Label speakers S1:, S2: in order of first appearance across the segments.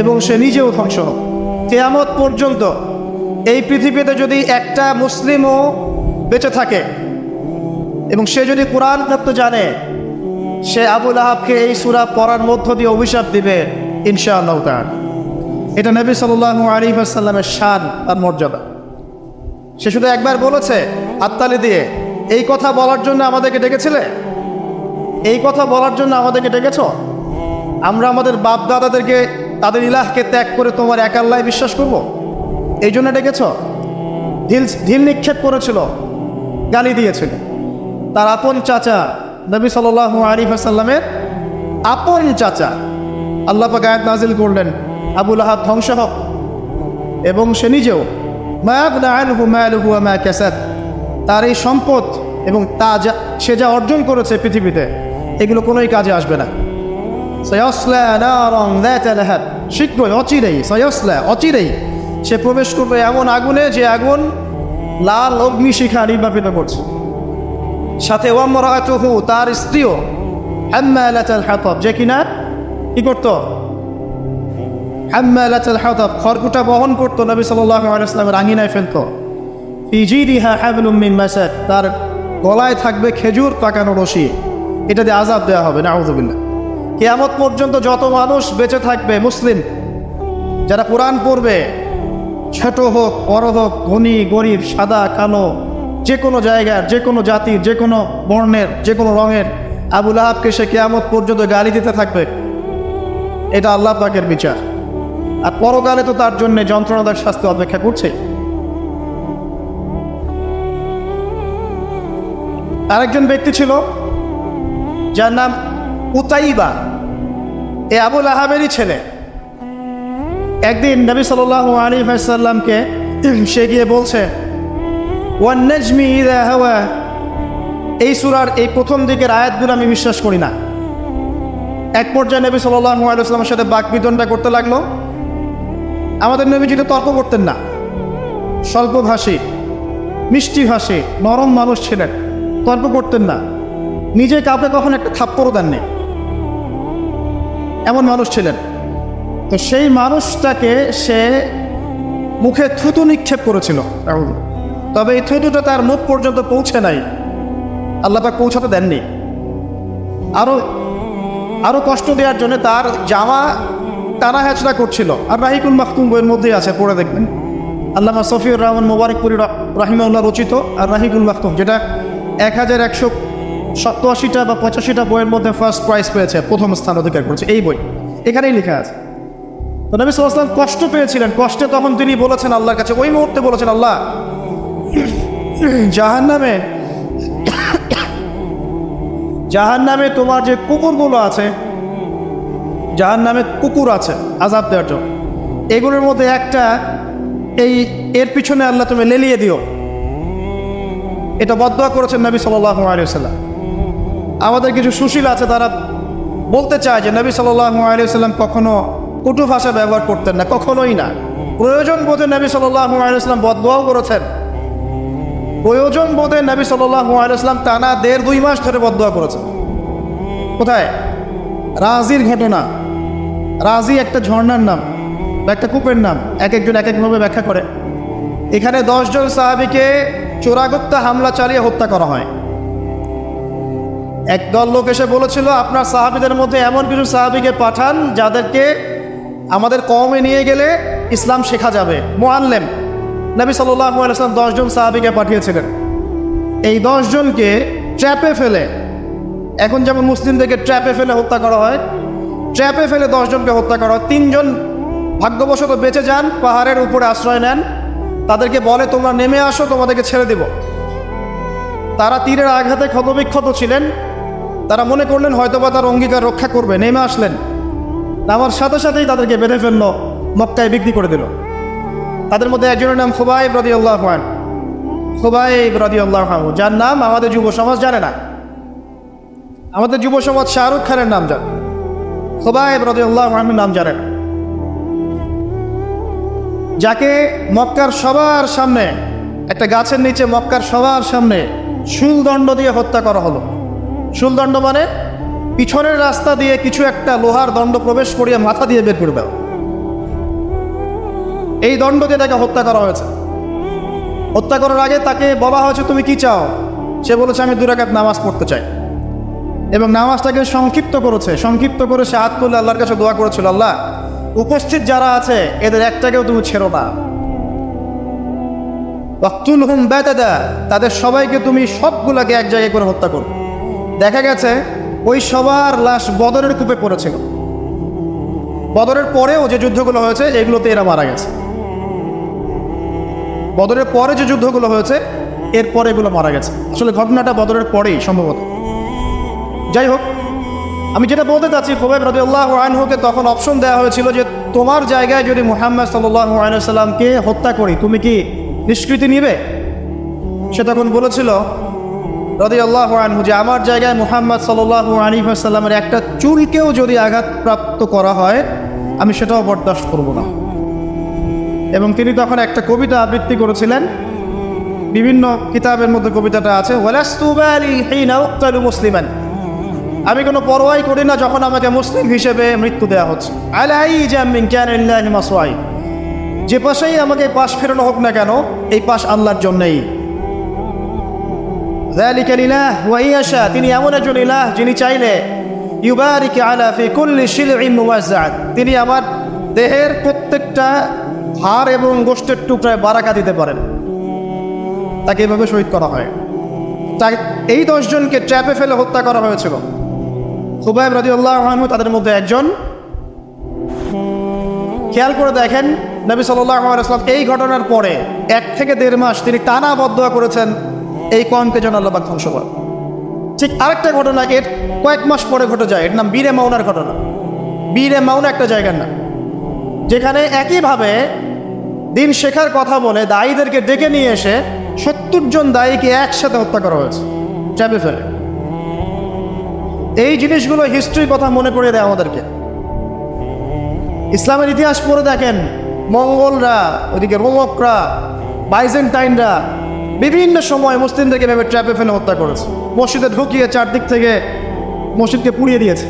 S1: এবং সে নিজেও ধ্বংস হোক। কিয়ামত পর্যন্ত এই পৃথিবীতে যদি একটা মুসলিমও বেঁচে থাকে এবং সে যদি কোরআন তত্ত্ব জানে, সে আবু লাহাবকে এই সূরা পড়ার মধ্য দিয়ে অভিশাপ দিবে ইনশাআল্লাহ তাআলা। এটা নবী সাল্লাল্লাহু আলাইহি ওয়াসাল্লামের শান আর মর্যাদা। সে শুধু একবার বলেছে হাততালি দিয়ে, এই কথা বলার জন্য আমাদেরকে ডেকেছিলে? এই কথা বলার জন্য আমাদেরকে ডেকেছ? আমরা আমাদের বাপ দাদাদেরকে, তাদের ইলাহকে ত্যাগ করে তোমার এক আল্লাহ বিশ্বাস করব, এই জন্য ডেকেছ? ঢিল নিক্ষেপ করেছিল, গালি দিয়েছিল। তার আপন চাচা নবী সাল্লাল্লাহু আলাইহি ওয়াসাল্লামের আপন চাচা, আল্লাহ পাক আয়াত নাজিল করলেন আবু লাহাব ধ্বংস হোক, এবং সে নিজেও মা আগনা আনহু মালুহু ওয়া মা কাসাব, তার এই সম্পদ এবং সে যা অর্জন করেছে পৃথিবীতে, এগুলো কোনোই কাজে আসবে না। সায়াসলা নারান যাতা লাহাব, শীঘ্রই অচিরেই সে প্রবেশ করবে এমন আগুনে যে আগুন লাল অগ্নিশিখা নির্বাপিত করছে। সাথে ওয়ামরাতুহু, তার স্ত্রীও হাম্মালাতুল হাতাব, যে কিনা কি করত? হাম্মালাতুল হাতাব, খড়কুটা বহন করতো, নবী সাল্লাল্লাহু আলাইহি ওয়াসাল্লামের আঙিনায় ফেলতো। ফি জিদিহা হাবলুম মিন মাসাদ, তার গলায় থাকবে খেজুর পাকানো রশি, এটা দিয়ে আযাব দেওয়া হবে, নাউযুবিল্লাহ। কিয়ামত পর্যন্ত যত মানুষ বেঁচে থাকবে মুসলিম, যারা কোরআন পড়বে, ছোট হোক বড় হোক, ধনী গরিব, সাদা কালো, যে কোনো জায়গার, যে কোনো জাতির, যে কোনো বর্ণের, যে কোনো রঙের, আবু লাহাবকে সে কিয়ামত পর্যন্ত গালি দিতে থাকবে। এটা আল্লাহ পাকের বিচার। আর পরকালে তো তার জন্য যন্ত্রণাদায়ক শাস্তি অপেক্ষা করছে। আরেকজন ব্যক্তি ছিল যার নাম উতাইবা, এ আবু লাহাবেরই ছেলে। একদিন নবী সাল্লাল্লাহু আলাইহি ওয়াসাল্লামকে সে গিয়ে বলছে ওয়ান নাজমি ইযা হাওয়া, এই সূরার এই প্রথম দিকের আয়াতগুলো আমি বিশ্বাস করি না। এক পর্যায়ে নবী সাল্লাল্লাহু আলাইহি ওয়াসাল্লামের সাথে বাকবিতণ্ডা করতে লাগলো। আমাদের নবীজি তো তর্ক করতেন না, স্বল্পভাষী, মিষ্টিভাষী, নরম মানুষ ছিলেন, তর্ক করতেন না, নিজে কাউকে কখনো একটা থাপ্পড়ও দেননি, এমন মানুষ ছিলেন। তো সেই মানুষটাকে সে মুখে থুতু নিক্ষেপ করেছিল, তবে এই থুতুটা তার মুখ পর্যন্ত পৌঁছে নাই, আল্লাহ পাক পৌঁছাতে দেননি। আরো কষ্ট দেওয়ার জন্য তার জামা টানা হেঁচড়া করছিল। আর রাহিকুল মাখতুম বইয়ের মধ্যেই আছে, পড়ে দেখবেন। আল্লামা সফিউর রহমান মোবারকপুরি রাহিমাহুল্লাহ রচিত আর রাহিকুল মাখতুম, যেটা 1187টা বা 85টা বইয়ের মধ্যে ফার্স্ট প্রাইজ পেয়েছে, প্রথম স্থান অধিকার করেছে এই বই। এখানেই লেখা আছে। তো নবী সাল্লাল্লাহু আলাইহি ওয়াসাল্লাম কষ্ট পেয়েছিলেন। কষ্টে তখন তিনি বলেছেন আল্লাহর কাছে, ওই মুহূর্তে বলেছেন, আল্লাহ, জাহান্নামে তোমার যে কুকুরগুলো আছে, জাহান্নামে কুকুর আছে আযাব দেওয়ার জন্য, এগুলোর মধ্যে একটা এর পিছনে আল্লাহ তুমি লেলিয়ে দিও। এটা বদদোয়া করেছেন নবী সাল্লাল্লাহু আলাইহি ওয়াসাল্লাম। আমাদের কিছু সুশীল আছে, তারা বলতে চায় যে নবী সাল্লাল্লাহু আলাইহি ওয়াসাল্লাম কখনো কটু ভাষা ব্যবহার করতেন না, কখনোই না। প্রয়োজন বোধে নবী সাল্লাল্লাহু আলাইহি ওয়াসাল্লাম বদদোয়াও করেছেন। প্রয়োজন বোধে নবী সাল্লাল্লাহু আলাইহি ওয়াসাল্লাম টানা 1.5-2 মাস ধরে বদদোয়া করেছেন। কোথায়? রাজির ঘটনা। রাজি একটা ঝর্ণার নাম বা একটা কূপের নাম, এক একজন এক একভাবে ব্যাখ্যা করে। এখানে 10 জন সাহাবীকে চোরাগোপ্তা হামলা চালিয়ে হত্যা করা হয়। একদল লোক এসে বলেছিল, আপনার সাহাবীদের মধ্যে এমন কিছু সাহাবীকে পাঠান যাদেরকে আমাদের কওমে নিয়ে গেলে ইসলাম শেখা যাবে, মুআল্লিম। নবী সাল্লাল্লাহু আলাইহি ওয়াসাল্লাম 10 জন সাহাবীকে পাঠিয়েছিলেন। এই 10 জনকে ট্র্যাপে ফেলে, এখন যেমন মুসলিমদেরকে ট্র্যাপে ফেলে হত্যা করা হয়, ট্র্যাপে ফেলে 10 জনকে হত্যা করা হয়। 3 জন ভাগ্যবশত বেঁচে যান, পাহাড়ের উপরে আশ্রয় নেন। তাদেরকে বলে, তোমরা নেমে আসো, তোমাদেরকে ছেড়ে দেব। তারা তীরের আঘাতে ক্ষতবিক্ষত ছিলেন। তারা মনে করলেন হয়তোবা তার অঙ্গীকার রক্ষা করবে, নেমে আসলেন। নামার সাথে সাথেই তাদেরকে বেঁধে ফেললো, মক্কায় বিক্রি করে দিল। তাদের মধ্যে একজনের নাম খুবাইব রাদিয়াল্লাহু আনহু। খুবাইব রাদিয়াল্লাহু আনহু, যার নাম আমাদের যুব সমাজ জানে না। আমাদের যুব সমাজ শাহরুখ খানের নাম জানে, খুবাইব রাদিয়াল্লাহু আনহুর নাম জানে না। যাকে মক্কার সবার সামনে, একটা গাছের নিচে মক্কার সবার সামনে শুলদণ্ড দিয়ে হত্যা করা হলো। শুলদণ্ড মানে পিছনের রাস্তা দিয়ে কিছু একটা লোহার দণ্ড প্রবেশ করিয়ে মাথা দিয়ে বের করে দেওয়া। এই দণ্ড দিয়ে তাকে হত্যা করা হয়েছে। হত্যা করার আগে তাকে বলা হয়েছে তুমি কি চাও? সে বলেছে আমি 2 রাকাত নামাজ পড়তে চাই, এবং নামাজটাকে সংক্ষিপ্ত করেছে। সংক্ষিপ্ত করে সে হাত তুলে আল্লাহর কাছে দোয়া করেছিল, আল্লাহ উপস্থিত যারা আছে এদের একটাকেও তুমি ছেড়ো না, ওয়াকতুলহুম বাতাদা, তাদের সবাইকে তুমি সবগুলাকে এক জায়গায় করে হত্যা করো। দেখা গেছে ওই সবার লাশ বদরের কূপে পড়েছিল। বদরের পরেও যে যুদ্ধগুলো হয়েছে এগুলোতে এরা মারা গেছে। বদরের পরে যে যুদ্ধগুলো হয়েছে এরপরে এগুলো মারা গেছে। আসলে ঘটনাটা বদরের পরেই সম্ভবত। যাই হোক, আমি যেটা বলতে চাচ্ছি, খুবাইব রাদিয়াল্লাহু আনহুকে তখন অপশন দেওয়া হয়েছিল যে তোমার জায়গায় যদি মুহাম্মদ সাল্লাল্লাহু আলাইহি ওয়াসাল্লামকে হত্যা করি তুমি কি নিষ্কৃতি নিবে? সে তখন বলেছিল রাদিয়াল্লাহু আনহু যে আমার জায়গায় মুহাম্মদ সাল্লাল্লাহু আলাইহি ওয়াসাল্লামের একটা চুলকেও যদি আঘাতপ্রাপ্ত করা হয় আমি সেটাও বরদাস্ত করব না। এবং তিনি তখন একটা কবিতা আবৃত্তি করেছিলেন, বিভিন্ন কিতাবের মধ্যে কবিতাটা আছে, ওয়ালাস্তু বালি হিনা উক্তালু মুসলিমান, আমি কোনো পরোয়াই করি না যখন আমাকে মুসলিম হিসেবে মৃত্যু দেওয়া হচ্ছে। আলাই জামিন কানিল্লাহি মাসওয়াই, যে পাশেই আমাকে পাশ ফেরানো হোক না কেন এই পাশ আল্লাহর জন্যই। যালিকা লিল্লাহ ওয়া ইয়াশা, তিনি এমন একজন ইলাহ যিনি চাইলে ইউবারিক আলা ফি কুল্লি শিলইন মুওয়াজ্জাআত, তিনি আমার দেহের প্রত্যেকটা হাড় এবং গোশতের টুকরায় বারাকা দিতে পারেন। তাকে এভাবে শহীদ করা হয়। তাই এই 10 জনকে ট্র্যাপে ফেলে হত্যা করা হয়েছিল। খুবাইব রাদিয়াল্লাহু আনহু তাদের মধ্যে একজন। খেয়াল করে দেখেন, নবী সাল্লাল্লাহু আলাইহি ওয়াসাল্লাম এই ঘটনার পরে 1 থেকে 1.5 মাস তিনি টানা বদদোয়া করেছেন এই কওমকে যেন আল্লাহ পাক ধ্বংস করেন। ঠিক আরেকটা ঘটনা এর কয়েক মাস পরে ঘটে যায়, এর নাম বীরে মাউনার ঘটনা। বীরে মাউনা একটা জায়গার নাম, যেখানে একইভাবে দিন শেখার কথা বলে দায়ীদেরকে ডেকে নিয়ে এসে 70 জন দায়ীকে একসাথে হত্যা করা হয়েছে ট্র্যাপে ফেলে। এই জিনিসগুলো হিস্ট্রির কথা মনে করিয়ে দেয় আমাদেরকে। ইসলামের ইতিহাস পড়ে দেখেন, মঙ্গলরা, ওইদিকে রোমকরা, বাইজেন্টাইনরা বিভিন্ন সময় মুসলিমদেরকে ভেবে ট্র্যাপে ফেলে হত্যা করেছে। মসজিদে ঢুকিয়ে চারদিক থেকে মসজিদকে পুড়িয়ে দিয়েছে,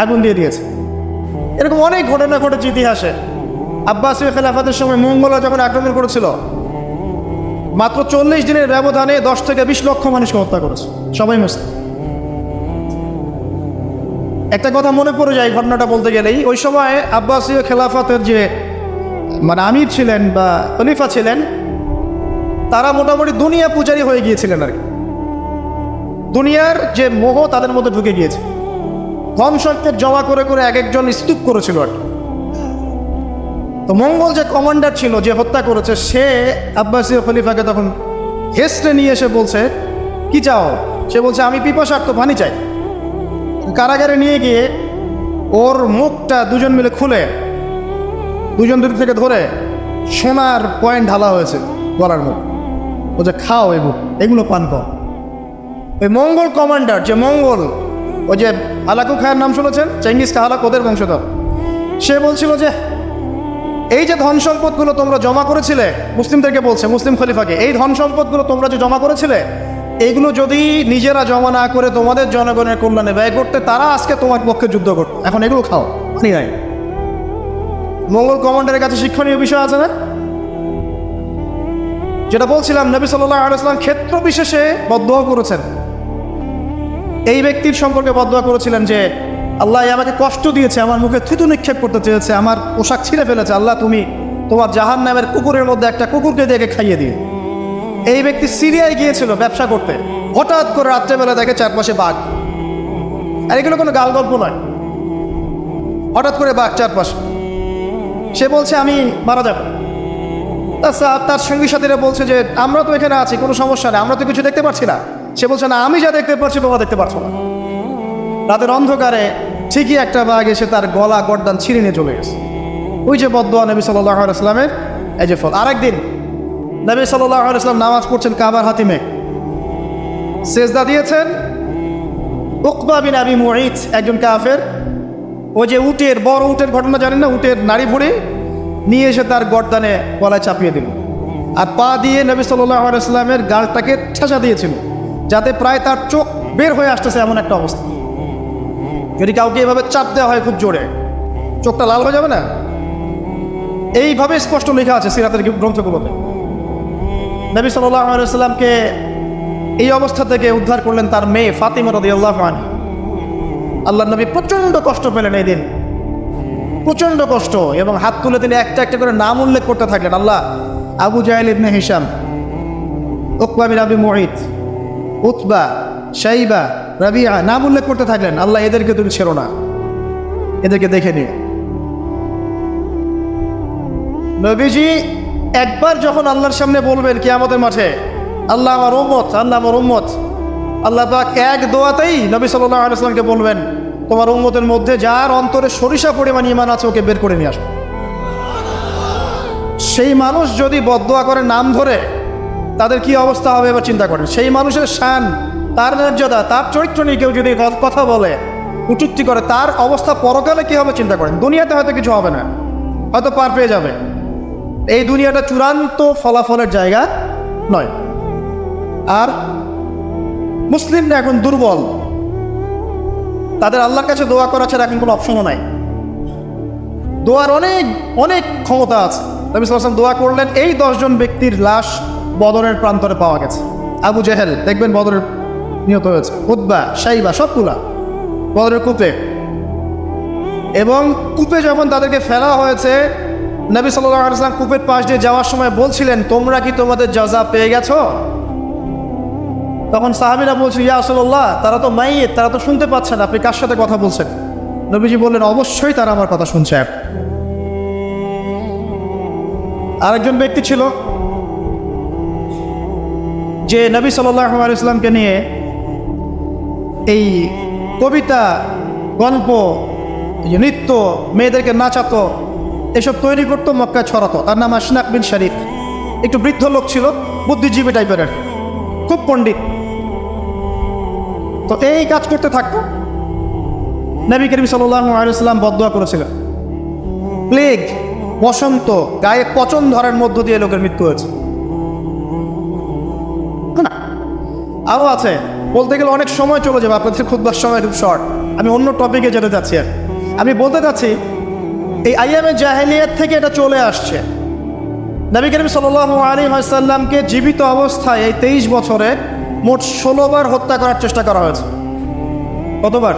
S1: আগুন দিয়ে দিয়েছে। এরকম অনেক ঘটনা ঘটেছে ইতিহাসে। আব্বাসীয় খেলাফতের সময় মঙ্গলরা যখন আক্রমণ করেছিল, মাত্র 40 দিনের ব্যবধানে 10 থেকে 20 লক্ষ মানুষকে হত্যা করেছে, সবাই মুসলিম। একটা কথা মনে পড়ে যায় ঘটনাটা বলতে গেলেই, ওই সময় আব্বাসীয় খেলাফতের যে আমির ছিলেন বা খলিফা ছিলেন, তারা মোটামুটি দুনিয়া পূজারী হয়ে গিয়েছিলেন আর কি। দুনিয়ার যে মোহ তাদের মধ্যে ঢুকে গিয়েছে। ধন সম্পদ জমা করে করে এক একজন স্তূপ করেছিল আর কি। তো মঙ্গল যে কমান্ডার ছিল, যে হত্যা করেছে, সে আব্বাসীয় খলিফাকে তখন হেসড়ে নিয়ে এসে বলছে কি চাও? সে বলছে আমি পিপাসার্থ, পানি চাই। কারাগারে নিয়ে গিয়ে ওর মুখটা দুজন মিলে খুলে, দুজন দূর থেকে ধরে সোনার পয়েন্ট ঢালা হয়েছে গলার মুখ। ও যে খাও এগুলো পান কর। ওই মঙ্গল কমান্ডার, যে মঙ্গল, ওই যে হালাকু খায়ের নাম শুনেছেন, চেঙ্গিস খা হালাক, ওদের বংশধর, সে বলছিল যে এই যে ধন সম্পদগুলো তোমরা জমা করেছিলে, মুসলিমদেরকে বলছে, মুসলিম খলিফাকে, এই ধন সম্পদগুলো তোমরা যে জমা করেছিলে, এইগুলো যদি নিজেরা জমা না করে তোমাদের জনগণের কল্যাণে ব্যয় করতে, তারা আজকে তোমার পক্ষে যুদ্ধ করত। এখন এগুলো খাও, পানি নাই। মঙ্গল কমান্ডারের কাছে শিক্ষণীয় বিষয় আছে না? যেটা বলছিলাম, নবী সাল্লাল্লাহু আলাইহি ওয়াসাল্লাম ক্ষেত্র বিশেষে বদদোয়া করেছেন। এই ব্যক্তির সম্পর্কে বদদোয়া করেছিলেন যে আল্লাহ আমাকে কষ্ট দিয়েছে, আমার মুখে থুতু নিক্ষেপ করতে চেয়েছে, আমার পোশাক ছিঁড়ে ফেলেছে, আল্লাহ তুমি তোমার জাহান্নামের কুকুরের মধ্যে একটা কুকুরকে দিয়ে খাইয়ে দিও। এই ব্যক্তি সিরিয়ায় গিয়েছিল ব্যবসা করতে, হঠাৎ করে রাত্রেবেলা দেখে চারপাশে বাঘ। আর এগুলো কোনো গাল গল্প নয়, হঠাৎ করে বাঘ চারপাশে। সে বলছে আমি মারা যাব। তার সঙ্গী সাথীরা বলছে যে আমরা তো এখানে আছি, কোনো সমস্যা নেই, আমরা তো কিছু দেখতে পাচ্ছি না। সে বলছে না, আমি যা দেখতে পাচ্ছি তোমরা দেখতে পাচ্ছ না। রাতের অন্ধকারে ঠিকই একটা বাঘ এসে তার গলা গর্দান ছিঁড়ে নিয়ে চলে গেছে। ওই যে বদদোয়া নবী সাল্লাল্লাহু আলাইহি ওয়াসাল্লামের, এই যে ফল। আরেকদিন নবী সাল্লাল্লাহু আলাইহি ওয়াসাল্লাম নামাজ পড়ছেন কাবার হাতিমে, সেজদা দিয়েছেন। উকবা বিন আবি মুঈত, একজন কাফের, ওই যে উটের, বড় উটের ঘটনা জানেন না, উটের নাড়ি ভুড়ি নিয়ে এসে তার গর্দানে গলায় চাপিয়ে দিল, আর পা দিয়ে নবী সাল্লাল্লাহু আলাইহি ওয়াসাল্লামের গালটাকে ঠেসা দিয়েছিল, যাতে প্রায় তার চোখ বের হয়ে আসতেছে এমন একটা অবস্থা। যদি কাউকে এভাবে চাপ দেওয়া হয় খুব জোরে, চোখটা লাল হয়ে যাবে না? এইভাবে স্পষ্ট লেখা আছে সিরাতের গ্রন্থগুলোতে। নবী সাল্লাল্লাহু আলাইহি ওয়াসাল্লামকে এই অবস্থা থেকে উদ্ধার করলেন তার মেয়ে ফাতিমা রাদিয়াল্লাহু আনহা। আল্লাহর নবী প্রচণ্ড কষ্ট পেলেন এই দিন, প্রচণ্ড কষ্ট, এবং হাত তুলে তিনি একটা একটা করে নাম উল্লেখ করতে থাকলেন। আল্লাহ, আবু জাহেল ইবনে হিশাম, উকবা বিন আবি মুঈত, উতবা, শাইবা, রাবিয়া, নাম উল্লেখ করতে থাকলেন। আল্লাহ, এদেরকে তুমি ছেড়ো না, এদেরকে দেখে নিও। নবীজি একবার যখন আল্লাহর সামনে বলবেন কিয়ামতের মাঠে, আল্লাহ আমার উম্মত, আল্লাহ আমার উম্মত, আল্লাহ পাক এক দোয়াতেই নবী সাল্লাল্লাহু আলাইহি ওয়াসাল্লামকে বলবেন, তোমার উম্মতের মধ্যে যার অন্তরে সরিষা পরিমাণ ঈমান আছে ওকে বের করে নিয়ে আসো। সেই মানুষ যদি বদদোয়া করে নাম ধরে, তাদের কি অবস্থা হবে এবার চিন্তা করেন। সেই মানুষের শান, তার মর্যাদা, তার চরিত্র নিয়ে কেউ যদি কথা বলে, কটূক্তি করে, তার অবস্থা পরকালে কি হবে চিন্তা করেন। দুনিয়াতে হয়তো কিছু হবে না, হয়তো পার পেয়ে যাবে। এই দুনিয়াটা চূড়ান্ত ফলাফলের জায়গা নয়। আর মুসলিমরা এখন দুর্বল, তাদের আল্লাহর কাছে দোয়া করা ছাড়া এখন কোনো অপশনও নাই। দোয়ার অনেক অনেক ক্ষমতা আছে। নবী সাল্লাল্লাহু আলাইহি ওয়াসাল্লাম দোয়া করলেন, এই 10 জন ব্যক্তির লাশ বদরের প্রান্তরে পাওয়া গেছে। আবু জেহেল দেখবেন বদরের নিহত হয়েছে, উতবা, শাইবা, সবগুলা বদরের কূপে। এবং কূপে যখন তাদেরকে ফেলা হয়েছে, নবী সাল্লাল্লাহু আলাইহি ওয়াসাল্লাম কূপের পাশ দিয়ে যাওয়ার সময় বলছিলেন, তোমরা কি তোমাদের জাযা পেয়ে গেছো? তখন সাহাবীরা বলছে, ইয়া রাসূলুল্লাহ, তারা তো মাইয়িত, তারা তো শুনতে পাচ্ছে না, আপনি কার সাথে কথা বলছেন? নবীজি বললেন, অবশ্যই তারা আমার কথা শুনছে। আরেকজন ব্যক্তি ছিল যে নবী সাল্লাল্লাহু আলাইহি ওয়াসাল্লামকে নিয়ে এই কবিতা, গল্প, নৃত্য, মেয়েদেরকে নাচাতো, এসব তৈরি করতো, মক্কায় ছড়াতো। তার নাম আশনাক বিন শারিক। একটু বৃদ্ধ লোক ছিল, বুদ্ধিজীবী টাইপের, খুব পণ্ডিত। তো এই কাজ করতে থাকতো। নবী করিম সাল্লাল্লাহু আলাইহি ওয়াসাল্লাম বদদোয়া করেছিলেন, প্লেগ, বসন্ত, গায়ে পচন ধরার মধ্য দিয়ে লোকের মৃত্যু হয়েছে। আরও আছে, বলতে গেলে অনেক সময় চলে যাবে, আপনাদের খুতবার সময় খুব শর্ট। আমি অন্য টপিকে যেতে যাচ্ছি। আর আমি বলতে চাচ্ছি, এই আইয়ামে জাহেলিয়াত থেকে এটা চলে আসছে। নবী করিম সাল্লাল্লাহু আলাইহি ওয়াসাল্লামকে জীবিত অবস্থায় এই 23 বছরে মোট 16 বার হত্যা করার চেষ্টা করা হয়েছে। কতবার?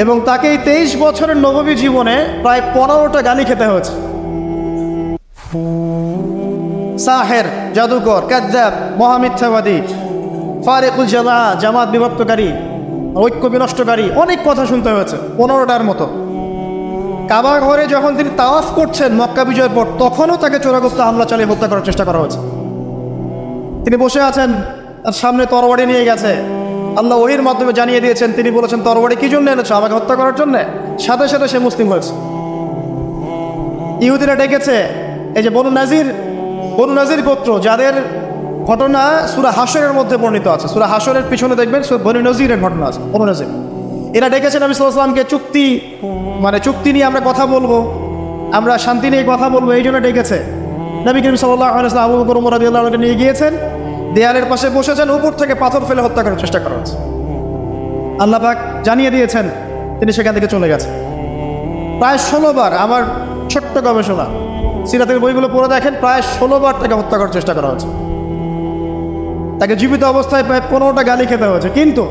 S1: এবং তাকে এই 23 বছরের নববী জীবনে প্রায় 15টা গালি খেতে হয়েছে। সাহের, জাদুকর, কাযযাব, মহামিথ্যাবাদী, ফারিকুল জামাআত, জামাত বিভক্তকারী, ঐক্য বিনষ্টকারী, অনেক কথা শুনতে হয়েছে, 15টার মতো। কাবা ঘরে যখন তিনি তাওয়াফ করছেন মক্কা বিজয়ের পর, তখনও তাকে চোরাগ্রস্ত হামলা চালিয়ে হত্যা করার চেষ্টা করা হয়েছে। তিনি বসে আছেন, তার সামনে তরবারি নিয়ে গেছে। আল্লাহ ওহীর মাধ্যমে জানিয়ে দিয়েছেন, তিনি বলেছেন, তরবারি কি জন্য এনেছো? আমাকে হত্যা করার জন্য। সাথে সাথে সে মুসলিম হয়েছে। ইহুদিরা ডেকেছে, এই যে বনু নাজির গোত্র, যাদের ঘটনা সূরা হাশরের মধ্যে বর্ণিত আছে। সূরা হাশরের পিছনে দেখবেন বনু নজিরের ঘটনা আছে। বনু নাজির এরা ডেকেছে নবী সাল্লাল্লাহু আলাইহি ওয়াসাল্লামকে, চুক্তি নিয়ে আমরা কথা বলবো, আমরা শান্তি নিয়ে কথা বলবো, এই জন্য ডেকেছে। নবী করিম সাল্লাল্লাহু আলাইহি ওয়াসাল্লাম আবু বকর ওমর রাদিয়াল্লাহু আনহু নিয়ে গিয়েছেন, দেয়ালের পাশে বসেছেন, উপর থেকে পাথর ফেলে হত্যা করার চেষ্টা করা হচ্ছে। আল্লাহ পাক জানিয়ে দিয়েছেন, তিনি সেখান থেকে চলে গেছেন। প্রায় 16 বার, আমার ছোট্ট গবেষণা, সিরাতের বইগুলো পড়ে দেখেন, প্রায় 16 বার তাকে হত্যা করার চেষ্টা করা হয়েছে। তাকে জীবিত অবস্থায় প্রায় 15টা গালি খেতে হয়েছে। কিন্তু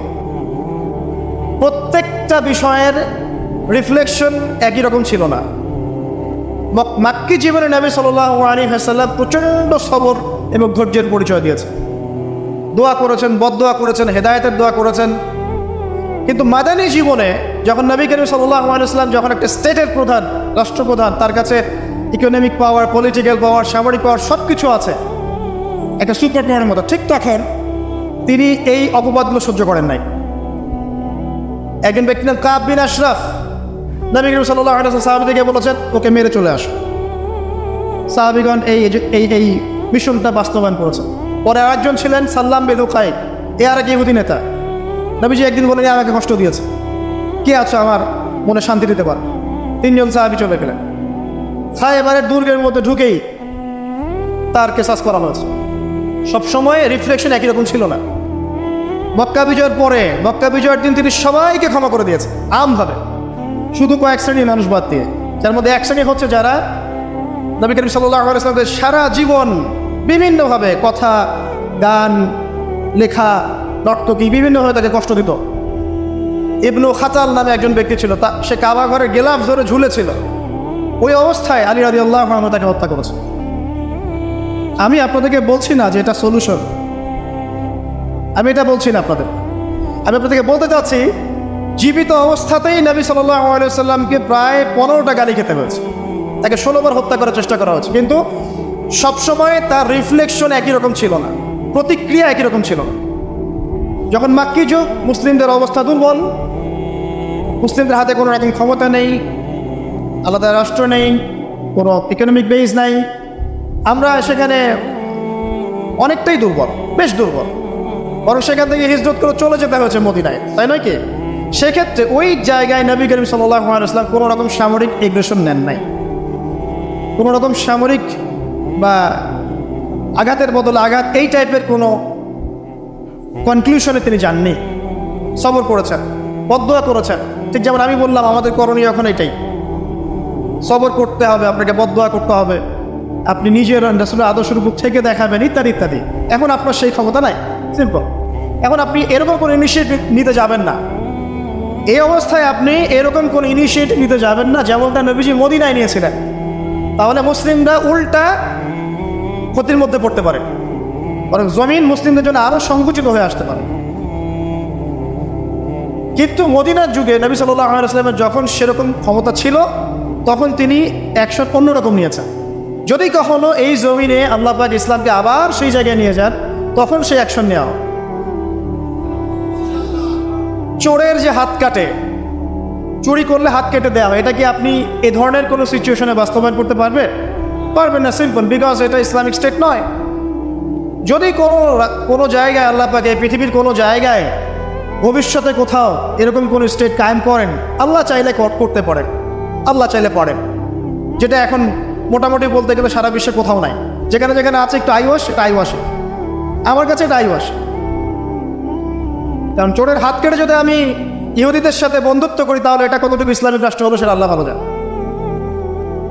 S1: প্রত্যেকটা বিষয়ের রিফ্লেকশন একই রকম ছিল না। মাক্কি জীবনে নবী সাল্লাল্লাহু আলাইহি ওয়াসাল্লাম প্রচণ্ড সবর এবং ধৈর্যের পরিচয় দিয়েছে। দোয়া করেছেন, বদদোয়া করেছেন, হেদায়েতের দোয়া করেছেন। কিন্তু মাদানী জীবনে যখন নবী করিম সাল্লাল্লাহু আলাইহি ওয়াসাল্লাম যখন একটা স্টেটের প্রধান, রাষ্ট্রপ্রধান, তার কাছে ইকোনমিক পাওয়ার, পলিটিক্যাল পাওয়ার, সামরিক পাওয়ার সব কিছু আছে, একটা সুপার পাওয়ারের মতো, ঠিক তখন তিনি এই অপবাদগুলো সহ্য করেন নাই। একজন ব্যক্তি নাম কাব বিন আশরাফ, নবী করিম সাল্লাল্লাহু আলাইহি ওয়াসাল্লাম সাহাবীদেরকে বলেছেন, ওকে মেরে চলে আসো। সাহাবীগণ এই মিশনটা বাস্তবায়ন করেছেন। পরে আরেকজন ছিলেন সাল্লাম বিন উকাইদ, এ আর এক ইহুদি নেতা। নবীজি একদিন বলেন, আমাকে কষ্ট দিয়েছে, কে আছো আমার মনে শান্তি দিতে পারে? 3 জন সাহাবী চলে গেলেন। খায়বারের দুর্গের মধ্যে ঢুকেই তার কেসাস করা হয়েছে। সবসময় রিফ্লেকশন একই রকম ছিল না। মক্কা বিজয়ের পরে, মক্কা বিজয়ের দিন তিনি সবাইকে ক্ষমা করে দিয়েছে আমভাবে, শুধু কয়েক শ্রেণীর মানুষ বাদ দিয়ে। যার মধ্যে এক শ্রেণী হচ্ছে যারা নবী করিম সাল্লাল্লাহু আলাইহি ওয়াসাল্লামের সারা জীবন বিভিন্নভাবে কথা, গান, লেখা, নর্তকী বিভিন্নভাবে তাকে কষ্ট দিত। ইবনু খাতাল নামে একজন ব্যক্তি ছিল, সে কাবা ঘরে গেলাফ ধরে ঝুলেছিল। ওই অবস্থায় আলী রাদিয়াল্লাহু আনহু তাকে হত্যা করেছে। আমি আপনাদেরকে বলছি না যে এটা সলিউশন, আমি এটা বলছি না আপনাদের। আমি আপনাদেরকে বলতে চাচ্ছি, জীবিত অবস্থাতেই নবী সাল্লাল্লাহু আলাইহি ওয়াসাল্লামকে প্রায় 15টা গালি খেতে হয়েছে, তাকে 16বার হত্যা করার চেষ্টা করা হয়েছে, কিন্তু সবসময় তার রিফ্লেকশন একই রকম ছিল না, প্রতিক্রিয়া একই রকম ছিল না। যখন মাক্কি যুগ, মুসলিমদের অবস্থা দুর্বল, মুসলিমদের হাতে কোনো রকম ক্ষমতা নেই, আলাদা রাষ্ট্র নেই, কোনো ইকোনমিক বেস নাই, আমরা সেখানে অনেকটাই দুর্বল, বেশ দুর্বল, বরং সেখান থেকে হিজরত করে চলে যেতে হয়েছে মদিনায়, তাই নয় কি? সেক্ষেত্রে ওই জায়গায় নবী করিম সাল্লাল্লাহু আলাইহি ওয়াসাল্লাম কোনো রকম সামরিক এগ্রেশন নেন নাই, কোনো রকম সামরিক বা আঘাতের বদলে আঘাত, এই টাইপের কোনো কনক্লুশনে তিনি যাননি। সবর করেছেন, বদদুয়া করেছেন। ঠিক যেমন আমি বললাম, আমাদের করণীয় এখন এটাই, সবর করতে হবে, আপনাকে বদদুয়া করতে হবে, আপনি নিজের রাসূলের আদর্শের উপর থেকে দেখাবেন, ইত্যাদি ইত্যাদি। এখন আপনার সেই ক্ষমতা নাই, সিম্পল। এখন আপনি এরকম কোনো ইনিশিয়েটিভ নিতে যাবেন না, এই অবস্থায় আপনি এরকম কোনো ইনিশিয়েটিভ নিতে যাবেন না যেমনটা নবীজি মদিনায় নিয়েছিলেন। তাহলে মুসলিমরা উল্টা ক্ষতির মধ্যে পড়তে পারে, বরং জমিন মুসলিমদের জন্য আরও সংকুচিত হয়ে আসতে পারে। কিন্তু মদিনার যুগে নবী সাল্লাল্লাহু আলাইহি ওয়াসাল্লামের যখন সেরকম ক্ষমতা ছিল, তখন তিনি অ্যাকশন অন্যরকম নিয়েছেন। যদি কখনো এই জমিনে আল্লাহ পাক ইসলামকে আবার সেই জায়গায় নিয়ে যান, তখন সেই অ্যাকশন নেওয়া হবে। চোরের যে হাত কাটে, চুরি করলে হাত কেটে দেওয়া হয়, এটা কি আপনি এ ধরনের কোনো সিচুয়েশনে বাস্তবায়ন করতে পারবেন না? সিম্পল, বিকজ এটা ইসলামিক স্টেট নয়। যদি কোনো জায়গায় আল্লাহ পাক, এই পৃথিবীর কোনো জায়গায় ভবিষ্যতে কোথাও এরকম কোনো স্টেট কায়েম করেন, আল্লাহ চাইলে করতে পারেন, আল্লাহ চাইলে পারেন, যেটা এখন মোটামুটি বলতে গেলে সারা বিশ্বে কোথাও নাই। যেখানে যেখানে আছে একটু আইওয়াস, এটা আইওয়াসে, আমার কাছে এটা আইওয়াস। কারণ চোরের হাত কেটে যদি আমি ইহুদিদের সাথে বন্ধুত্ব করি, তাহলে এটা কতটুকু ইসলামিক রাষ্ট্র হলো সেটা আল্লাহ ভালো জানে।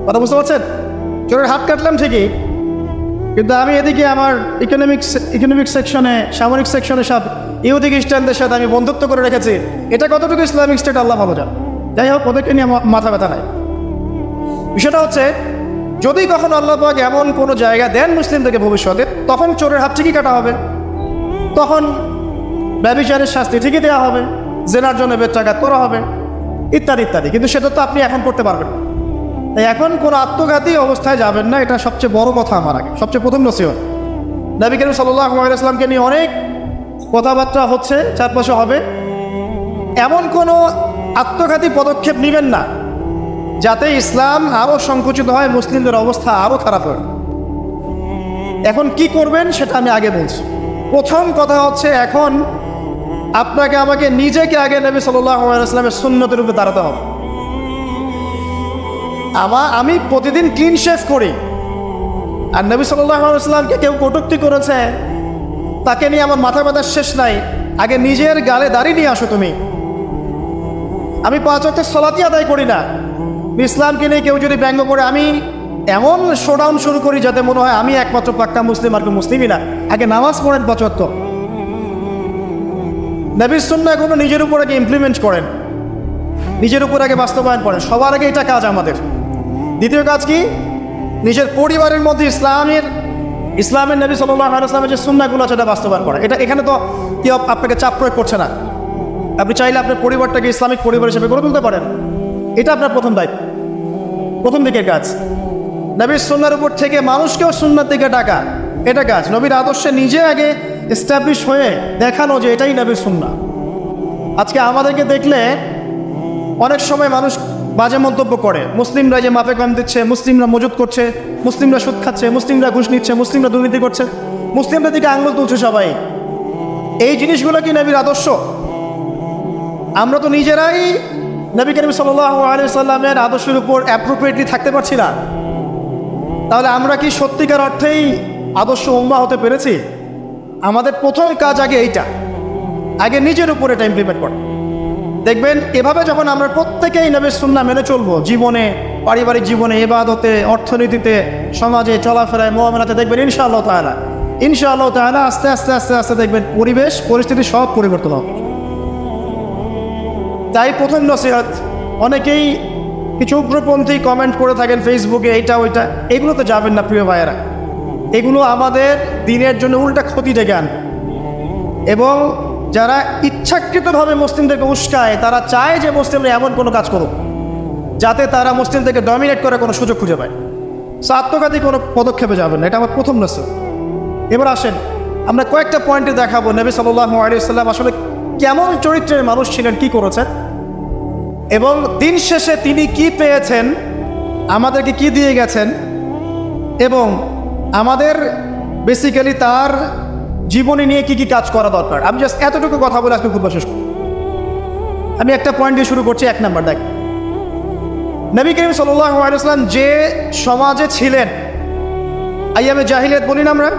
S1: কথা বুঝতে পারছেন? চোরের হাত কাটলাম ঠিকই, কিন্তু আমি এদিকে আমার ইকোনমিক সেকশনে, সামরিক সেকশনে সব ইহুদি খ্রিস্টানদের সাথে আমি বন্ধুত্ব করে রেখেছি, এটা কতটুকু ইসলামিক স্টেট আল্লাহ ভালো জানে। যাই হোক, ওদেরকে নিয়ে মাথা ব্যথা নাই। বিষয়টা হচ্ছে, যদি কখনো আল্লাহ পাক এমন কোনো জায়গা দেন মুসলিমদেরকে ভবিষ্যতে, তখন চোরের হাত ঠিকই কাটা হবে, তখন ব্যভিচারের শাস্তি ঠিকই দেওয়া হবে, জেনার জন্য বেত্রাঘাত করা হবে, ইত্যাদি ইত্যাদি। কিন্তু সেটা তো আপনি এখন করতে পারবেন না। তাই এখন কোনো আত্মঘাতী অবস্থায় যাবেন না, এটা সবচেয়ে বড় কথা। আমার আগে সবচেয়ে প্রথম নসিহত, নবী করিম সাল্লাল্লাহু আলাইহি ওয়াসাল্লামকে নিয়ে অনেক কথাবার্তা হচ্ছে, চারপাশে হবে, এমন কোনো আত্মঘাতী পদক্ষেপ নেবেন না যাতে ইসলাম আরও সংকুচিত হয়, মুসলিমদের অবস্থা আরও খারাপ হয়। এখন কি করবেন সেটা আমি আগে বলছি। প্রথম কথা হচ্ছে, এখন আপনাকে আমাকে নিজেকে আগে নবী সাল্লাল্লাহু আলাইহি ওয়াসাল্লামের সুন্নতের উপরে দাঁড়াতে হবে। আমি প্রতিদিন ক্লিন শেভ করি, আর নবী সাল্লাল্লাহু আলাইহি ওয়াসাল্লামকে কেউ কটূক্তি করেছে, তাকে নিয়ে আমার মাথা ব্যথার শেষ নাই। আগে নিজের গালে দাড়ি নিয়ে আসো তুমি। আমি 5 ওয়াক্ত সালাতই আদায় করি না, ইসলামকে নিয়ে কেউ যদি ব্যঙ্গ করে, আমি এমন শোডাউন শুরু করি যাতে মনে হয় আমি একমাত্র পাক্কা মুসলিম, আর কেউ মুসলিমই না। আগে নামাজ পড়েন 5 ওয়াক্ত, নবীর সুন্নাহগুলো নিজের উপর আগে ইমপ্লিমেন্ট করেন, নিজের উপর আগে বাস্তবায়ন করেন। সবার আগে এটা কাজ আমাদের। দ্বিতীয় কাজ কি? নিজের পরিবারের মধ্যে ইসলামের নবী সাল্লাল্লাহু আলাইহি ওয়াসাল্লামের যে সুন্নাহগুলো আছে, এটা বাস্তবায়ন করা। এখানে তো কেউ আপনাকে চাপ প্রয়োগ করছে না। আপনি চাইলে আপনার পরিবারটাকে ইসলামিক পরিবার হিসেবে গড়ে তুলতে পারেন। এটা আপনার প্রথম দায়িত্ব, প্রথম দিকের কাজ। নবীর সুন্নাহর উপর থেকে মানুষকেও সুন্নাহর দিকে ডাকা, এটা কাজ। নবীর আদর্শে নিজে আগে এস্টাবলিশ হয়ে দেখানো যে এটাই নবীর সুন্নাহ। আজকে আমাদেরকে দেখলে অনেক সময় মানুষ বাজে মন্তব্য করে, মুসলিমরা যে মাপে কম দিচ্ছে, মুসলিমরা মজুদ করছে, মুসলিমরা সুদ খাচ্ছে, মুসলিমরা ঘুষ নিচ্ছে, মুসলিমরা দুর্নীতি করছে, মুসলিমদের দিকে আঙুল তুলছে সবাই। এই জিনিসগুলো কি নবীর আদর্শ? আমরা তো নিজেরাই নবী করিম সাল্লাল্লাহু আলাইহি ওয়াসাল্লামের আদর্শের উপর অ্যাপ্রোপ্রিয়েটলি থাকতে পারছি না। তাহলে আমরা কি সত্যিকার অর্থেই আদর্শ উম্মাহ হতে পেরেছি? আমাদের প্রথম কাজ আগে এইটা, আগে নিজের উপর এটা ইমপ্লিমেন্ট করা। দেখবেন এভাবে যখন আমরা প্রত্যেকেই নবীর সুন্নাহ মেনে চলবো জীবনে, পারিবারিক জীবনে, ইবাদতে, অর্থনীতিতে, সমাজে, চলাফেরায়, মুআমালাতে দেখবেন ইনশাআল্লাহ তাআলা আস্তে আস্তে আস্তে আস্তে দেখবেন পরিবেশ পরিস্থিতি সব পরিবর্তন হবে। তাই প্রথম নসিহত, অনেকেই কিছু উগ্রপন্থী কমেন্ট করে থাকেন ফেসবুকে, এইটা ওইটা, এগুলোতে যাবেন না প্রিয় ভাইয়েরা। এগুলো আমাদের দিনের জন্য উল্টা ক্ষতি ডেকে আনবে। এবং যারা ইচ্ছাকৃতভাবে মুসলিমদেরকে উস্কায়, তারা চায় যে মুসলিমরা এমন কোনো কাজ করুক যাতে তারা মুসলিমদেরকে ডমিনেট করার কোনো সুযোগ খুঁজে পায়। সো আত্মঘাতী কোনো পদক্ষেপে যাবেন না, এটা আমার প্রথম নসিহত। এবার আসেন, আমরা কয়েকটা পয়েন্টে দেখাবো নবী সাল্লাল্লাহু আলাইহি ওয়াসাল্লাম আসলে কেমন চরিত্রের মানুষ ছিলেন, কি করেছেন, এবং দিন শেষে তিনি কি পেয়েছেন, আমাদেরকে কি দিয়ে গেছেন, এবং আমাদের বেসিক্যালি তার জীবনে নিয়ে কি কি কাজ করা দরকার। আমি জাস্ট এতটুকু কথা বলে আজকে খুব শেষ করব। আমি একটা পয়েন্ট দিয়ে শুরু করছি। 1 নাম্বার, দেখ, নবী করিম সাল্লাল্লাহু আলাইহি ওয়াসাল্লাম যে সমাজে ছিলেন, আইয়ামে জাহিলিয়াত বলি না আমরা,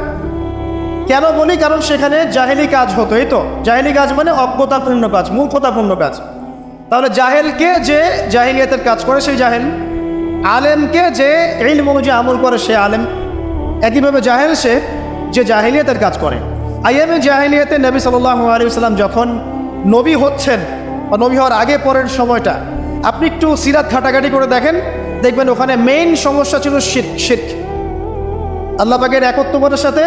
S1: কেন বলি? কারণ সেখানে জাহেলি কাজ হতো। এই তো জাহেলি কাজ মানে অজ্ঞতাপূর্ণ কাজ, মূর্খতাপূর্ণ কাজ। তাহলে জাহেলকে যে জাহিলিয়াতের কাজ করে সেই জাহেল, আলেমকে যে ইলম অনুযায়ী আমল করে সে আলেম, একইভাবে জাহেল সে যে জাহিলিয়াতের কাজ করে। আইয়ামে জাহিলিয়াতে নবী সাল্লাল্লাহু আলাইহি ওয়াসাল্লাম যখন নবী হচ্ছেন বা নবী হওয়ার আগে পরের সময়টা আপনি একটু সিরাত ঘাটাঘাটি করে দেখবেন ওখানে মেইন সমস্যা ছিল শিরক, আল্লাহ পাকের একত্ববোধের সাথে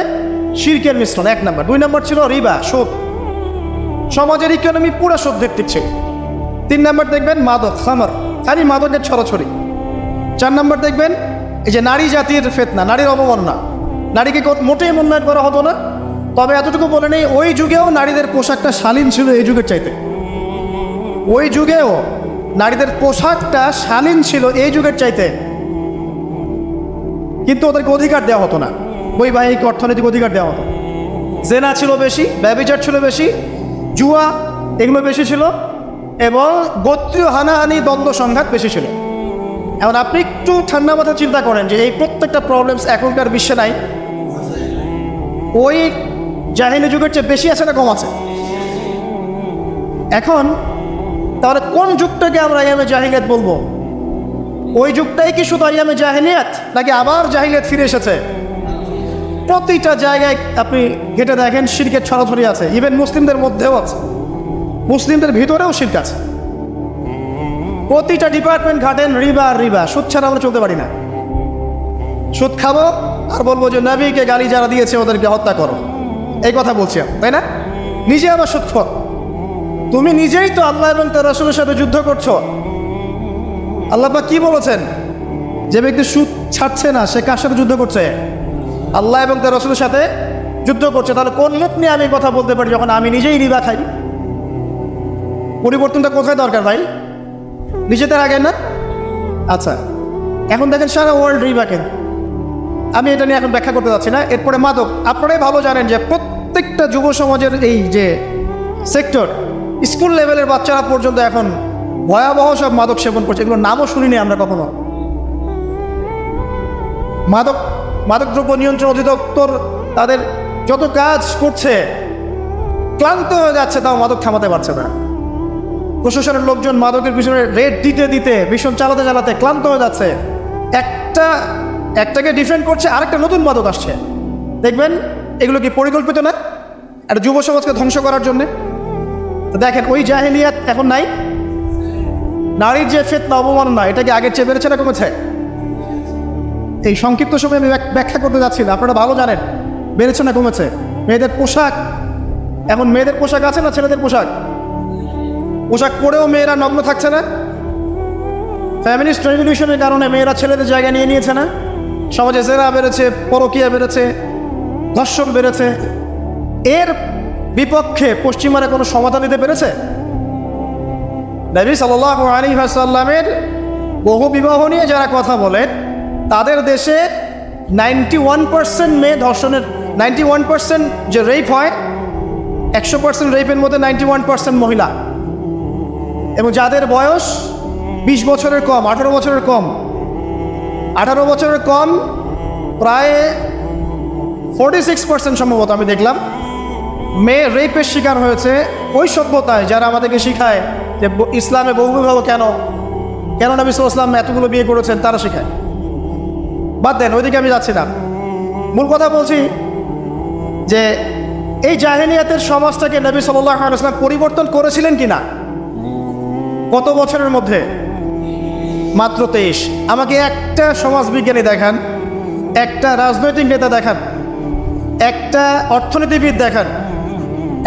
S1: শিরকের মিশ্রণ, 1 নাম্বার। 2 নাম্বার ছিল রিবা, সুদ। সমাজের ইকোনমি পুরো সুদ ভিত্তিক ছিল। 3 নাম্বার দেখবেন মাদক, খামার, খালি মাদকের ছড়াছড়ি। 4 নাম্বার দেখবেন এই যে নারী জাতির ফিতনা, নারীর অবমাননা, নারীকে মোটেই মূল্যায়ন করা হতো না। তবে এতটুকু বলে নেই, ওই যুগেও নারীদের পোশাকটা শালীন ছিল এই যুগের চাইতে। ওই যুগেও নারীদের পোশাকটা শালীন ছিল এই যুগের চাইতে, কিন্তু ওদেরকে অধিকার দেওয়া হতো না, বৈবাহিক অর্থনৈতিক অধিকার দেওয়া হতো। জেনা ছিল বেশি, ব্যভিচার ছিল বেশি, জুয়া এগুলো বেশি ছিল, এবং গোত্রীয় হানাহানি, দ্বন্দ্ব সংঘাত বেশি ছিল। এখন আপনি একটু ঠান্ডা মাথায় চিন্তা করেন যে এই প্রত্যেকটা প্রবলেমস এখনকার বিশ্বে নাই, ওই জাহিলি যুগের চেয়ে বেশি আছে না কম আছে? এখন তাহলে কোন যুগটাকে আমরা আইয়ামে জাহিলিয়াত বলবো? ওই যুগটাই কি শুধু আইয়ামে জাহিলিয়াত, নাকি আবার জাহিলিয়াত ফিরে এসেছে? প্রতিটা জায়গায় আপনি ঘেটে দেখেন শিরকের ছড়াছড়ি আছে, ইভেন মুসলিমদের মধ্যেও আছে, মুসলিমদের ভিতরেও শিরক আছে। প্রতিটা ডিপার্টমেন্ট ঘাটেন রিবা আর রিবা, সুদ ছাড়া আমরা চলতে পারি না। সুদ খাবো আর বলবো যে নবীকে গালি যারা দিয়েছে ওদেরকে হত্যা করো, এই কথা বলছি, তাই না? নিজে আবার সুদখোর। তুমি নিজেই তো আল্লাহ এবং তার রাসূলের সাথে যুদ্ধ করছো। আল্লাহ পাক কি বলেছেন? যে ব্যক্তি সুদ ছাড়ছে না সে কার সাথে যুদ্ধ করছে? আল্লাহ এবং তার রাসূলের সাথে যুদ্ধ করছে। তাহলে কোন মুখ নিয়ে আমি কথা বলতে পারি যখন আমি নিজেই রিবা খাই? পরিবর্তনটা কোথায় দরকার ভাই? নিজেদের আগে না? আচ্ছা, এখন দেখেন সারা ওয়ার্ল্ড রিবা কেন। আমি এটা নিয়ে এখন ব্যাখ্যা করতে যাচ্ছি না। এরপরে মাদক, আপনারাই ভালো জানেন যে প্রত্যেকটা যুব সমাজের এই যে সেক্টর, স্কুল লেভেলের বাচ্চারা পর্যন্ত এখন ভয়াবহ সব মাদক সেবন করছে। এগুলো নামও শুনিনি আমরা কখনো। মাদকদ্রব্য নিয়ন্ত্রণ অধিদপ্তর তাদের যত কাজ করছে, ক্লান্ত হয়ে যাচ্ছে, তাও মাদক থামাতে পারছে না। প্রশাসনের লোকজন মাদকের পিছনে রেড দিতে দিতে, ভীষণ চালাতে ক্লান্ত হয়ে যাচ্ছে। একটাকে ডিফেন্ড করছে, আরেকটা নতুন মাদক আসছে। দেখবেন এগুলো কি পরিকল্পিত না? একটা যুব সমাজকে ধ্বংস করার জন্যে। দেখেন ওই জাহেলিয়াত এখন নাই। নারীর যে ফিতনা, অবমাননা, এটা কি আগের চেয়ে বেড়েছে না কমেছে? এই সংক্ষিপ্ত সময় আমি ব্যাখ্যা করতে যাচ্ছি না, আপনারা ভালো জানেন বেড়েছে না কমেছে। মেয়েদের পোশাক, এখন মেয়েদের পোশাক আছে না ছেলেদের পোশাক? পোশাক পরেও মেয়েরা নগ্ন থাকছে না? ফ্যামিলিস্ট রেভলিউশনের কারণে মেয়েরা ছেলেদের জায়গা নিয়ে নিয়েছে না? সমাজে জেনা বেড়েছে, পরকীয়া বেড়েছে, ধর্ষণ বেড়েছে। এর বিপক্ষে পশ্চিমারা কোনো সমাধান দিতে পেরেছে? নবী সাল্লাল্লাহু আলাইহি ওয়াসাল্লামের বহু বিবাহ নিয়ে যারা কথা বলেন, তাদের দেশে 91% মেয়ে ধর্ষণের, 91% যে রেপ হয়, 100% রেপের মধ্যে 91% মহিলা, এবং যাদের বয়স 20 বছরের কম, 18 বছরের কম, 18 বছরের কম প্রায় 46% সম্ভবত আমি দেখলাম মেয়ে রেপের শিকার হয়েছে। ওই সভ্যতায় যারা আমাদেরকে শিখায় যে ইসলামে বহুবিবাহ কেন, কেন নবী সাল্লাল্লাহু আলাইহি ওয়াসাল্লাম এতগুলো বিয়ে করেছেন তারা শেখায়। বাদ দেন, ওইদিকে আমি যাচ্ছি না। মূল কথা বলছি যে এই জাহেলিয়াতের সমাজটাকে নবী সাল্লাল্লাহু আলাইহি ওয়াসাল্লাম পরিবর্তন করেছিলেন কিনা? কত বছরের মধ্যে? মাত্র 23। আমাকে একটা সমাজবিজ্ঞানী দেখান, একটা রাজনৈতিক নেতা দেখান, একটা অর্থনীতিবিদ দেখান,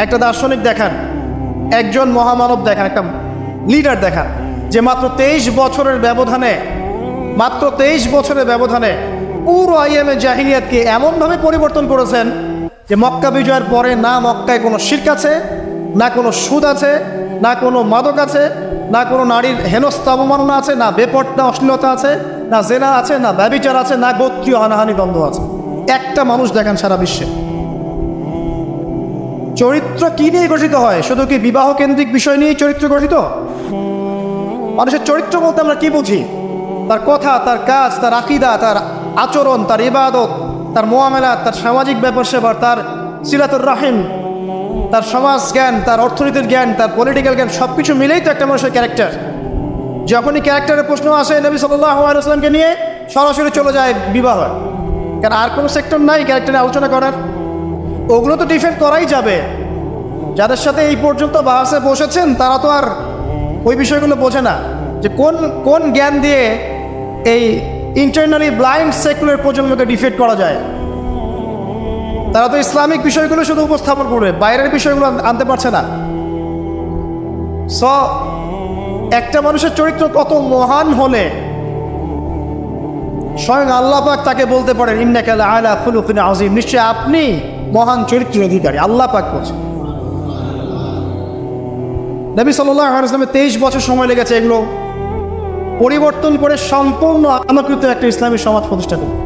S1: একটা দার্শনিক দেখান, একজন মহামানব দেখান, একটা লিডার দেখান যে মাত্র 23 বছরের ব্যবধানে, মাত্র 23 বছরের ব্যবধানে পুরো আইএমএ জাহিলিয়াতকে এমনভাবে পরিবর্তন করেছেন যে মক্কা বিজয়ের পরে না মক্কায় কোনো শিরক আছে, না কোনো সুদ আছে, না কোনো মাদক আছে, না কোনো নারীর হেনস্থা অবমাননা আছে, না বেপর্দা অশ্লীলতা আছে, না জেনা আছে, না ব্যভিচার আছে, না গোত্রীয় হানাহানি দ্বন্দ্ব আছে। একটা মানুষ দেখান সারা বিশ্বে। চরিত্র কি নিয়ে গঠিত হয়? শুধু কি বিবাহ কেন্দ্রিক বিষয় নিয়েই চরিত্র গঠিত? মানুষের চরিত্র বলতে আমরা কি বুঝি? তার কথা, তার কাজ, তার আকীদা, তার আচরণ, তার ইবাদত, তার মুআমালাত, তার সামাজিক ব্যাপার স্যাপার, তার সিলাতুর রাহিম, তার সমাজ জ্ঞান, তার অর্থনীতির জ্ঞান, তার পলিটিক্যাল জ্ঞান, সব কিছু মিলেই তো একটা মানুষের ক্যারেক্টার। যখনই ক্যারেক্টারের প্রশ্ন আসে নবী সাল্লাল্লাহু আলাইহি ওয়াসাল্লামকে নিয়ে সরাসরি চলে যায় বিবাহ। কারণ আর কোনো সেক্টর নাই ক্যারেক্টারে আলোচনা করার। ওগুলো তো ডিফেন্ড করাই যাবে। যাদের সাথে এই পর্যন্ত বাসে বসেছেন তারা তো আর ওই বিষয়গুলো বোঝে না যে কোন কোন জ্ঞান দিয়ে এই ইন্টারনালি ব্লাইন্ড সেকুলার প্রজন্মকে ডিফেন্ড করা যায়। তারা তো ইসলামিক বিষয়গুলো শুধু উপস্থাপন করবে, বাইরের বিষয়গুলো আনতে পারছে না। একটা মানুষের চরিত্র কত মহান হলে স্বয়ং আল্লাহ পাক তাকে বলতে পারেন ইন্নাকা লাআলা খুলুকিন আযীম, নিশ্চয় আপনি মহান চরিত্রের অধিকারী। আল্লাহ পাক বলছেন। নবী সাল্লাল্লাহু আলাইহি ওয়াসাল্লামের 23 বছর সময় লেগেছে এগুলো পরিবর্তন করে সম্পূর্ণ আমাকৃত একটা ইসলামী সমাজ প্রতিষ্ঠা করতে।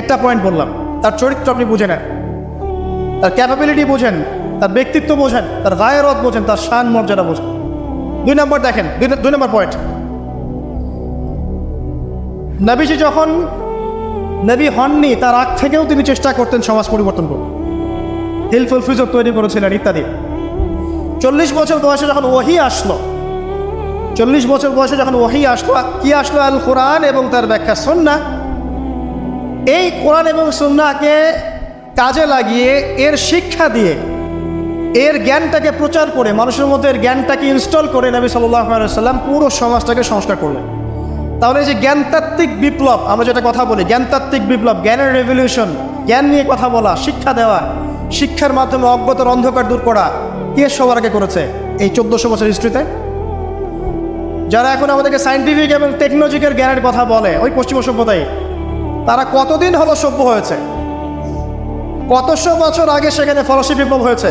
S1: একটা পয়েন্ট বললাম, তার চরিত্র আপনি বুঝে নেন, তার ক্যাপাবিলিটি বোঝেন, তার ব্যক্তিত্ব বোঝেন, তার গায়রত বোঝেন, তার শান মর্যাদা বোঝেন। 2 নম্বর দেখেন, 2 নম্বর পয়েন্ট, নবীজি যখন নবী হননি তার আগ থেকেও তিনি চেষ্টা করতেন সমাজ পরিবর্তন করতে, হিলফুল ফিজর তৈরি করেছিলেন ইত্যাদি। 40 বছর বয়সে যখন ওহী আসলো, 40 বছর বয়সে যখন ওহী আসলো, কি আসলো? আল কোরআন এবং তার ব্যাখ্যা সুন্নাহ। এই কোরআন এবং সুন্নাহকে কাজে লাগিয়ে এর শিক্ষা দিয়ে এর জ্ঞানটাকে প্রচার করে মানুষের মধ্যে এর জ্ঞানটাকে ইনস্টল করে নবী সাল্লাল্লাহু আলাইহি ওয়াসাল্লাম পুরো সমাজটাকে সংস্কার করলেন। তাহলে এই যে জ্ঞানতাত্ত্বিক বিপ্লব, আমরা যেটা কথা বলি জ্ঞানতাত্ত্বিক বিপ্লব, জ্ঞানের রেভলিউশন, জ্ঞান নিয়ে কথা বলা, শিক্ষা দেওয়া, শিক্ষার মাধ্যমে অজ্ঞতার অন্ধকার দূর করা, কে সবার আগে করেছে এই 1400 বছর হিস্ট্রিতে? যারা এখন আমাদেরকে সায়েন্টিফিক এবং টেকনোলজিক্যাল জ্ঞানের কথা বলে, ওই পশ্চিমা সভ্যতায়, তারা কতদিন হলো সভ্য হয়েছে? কতশো বছর আগে সেখানে ফরাসি বিপ্লব হয়েছে।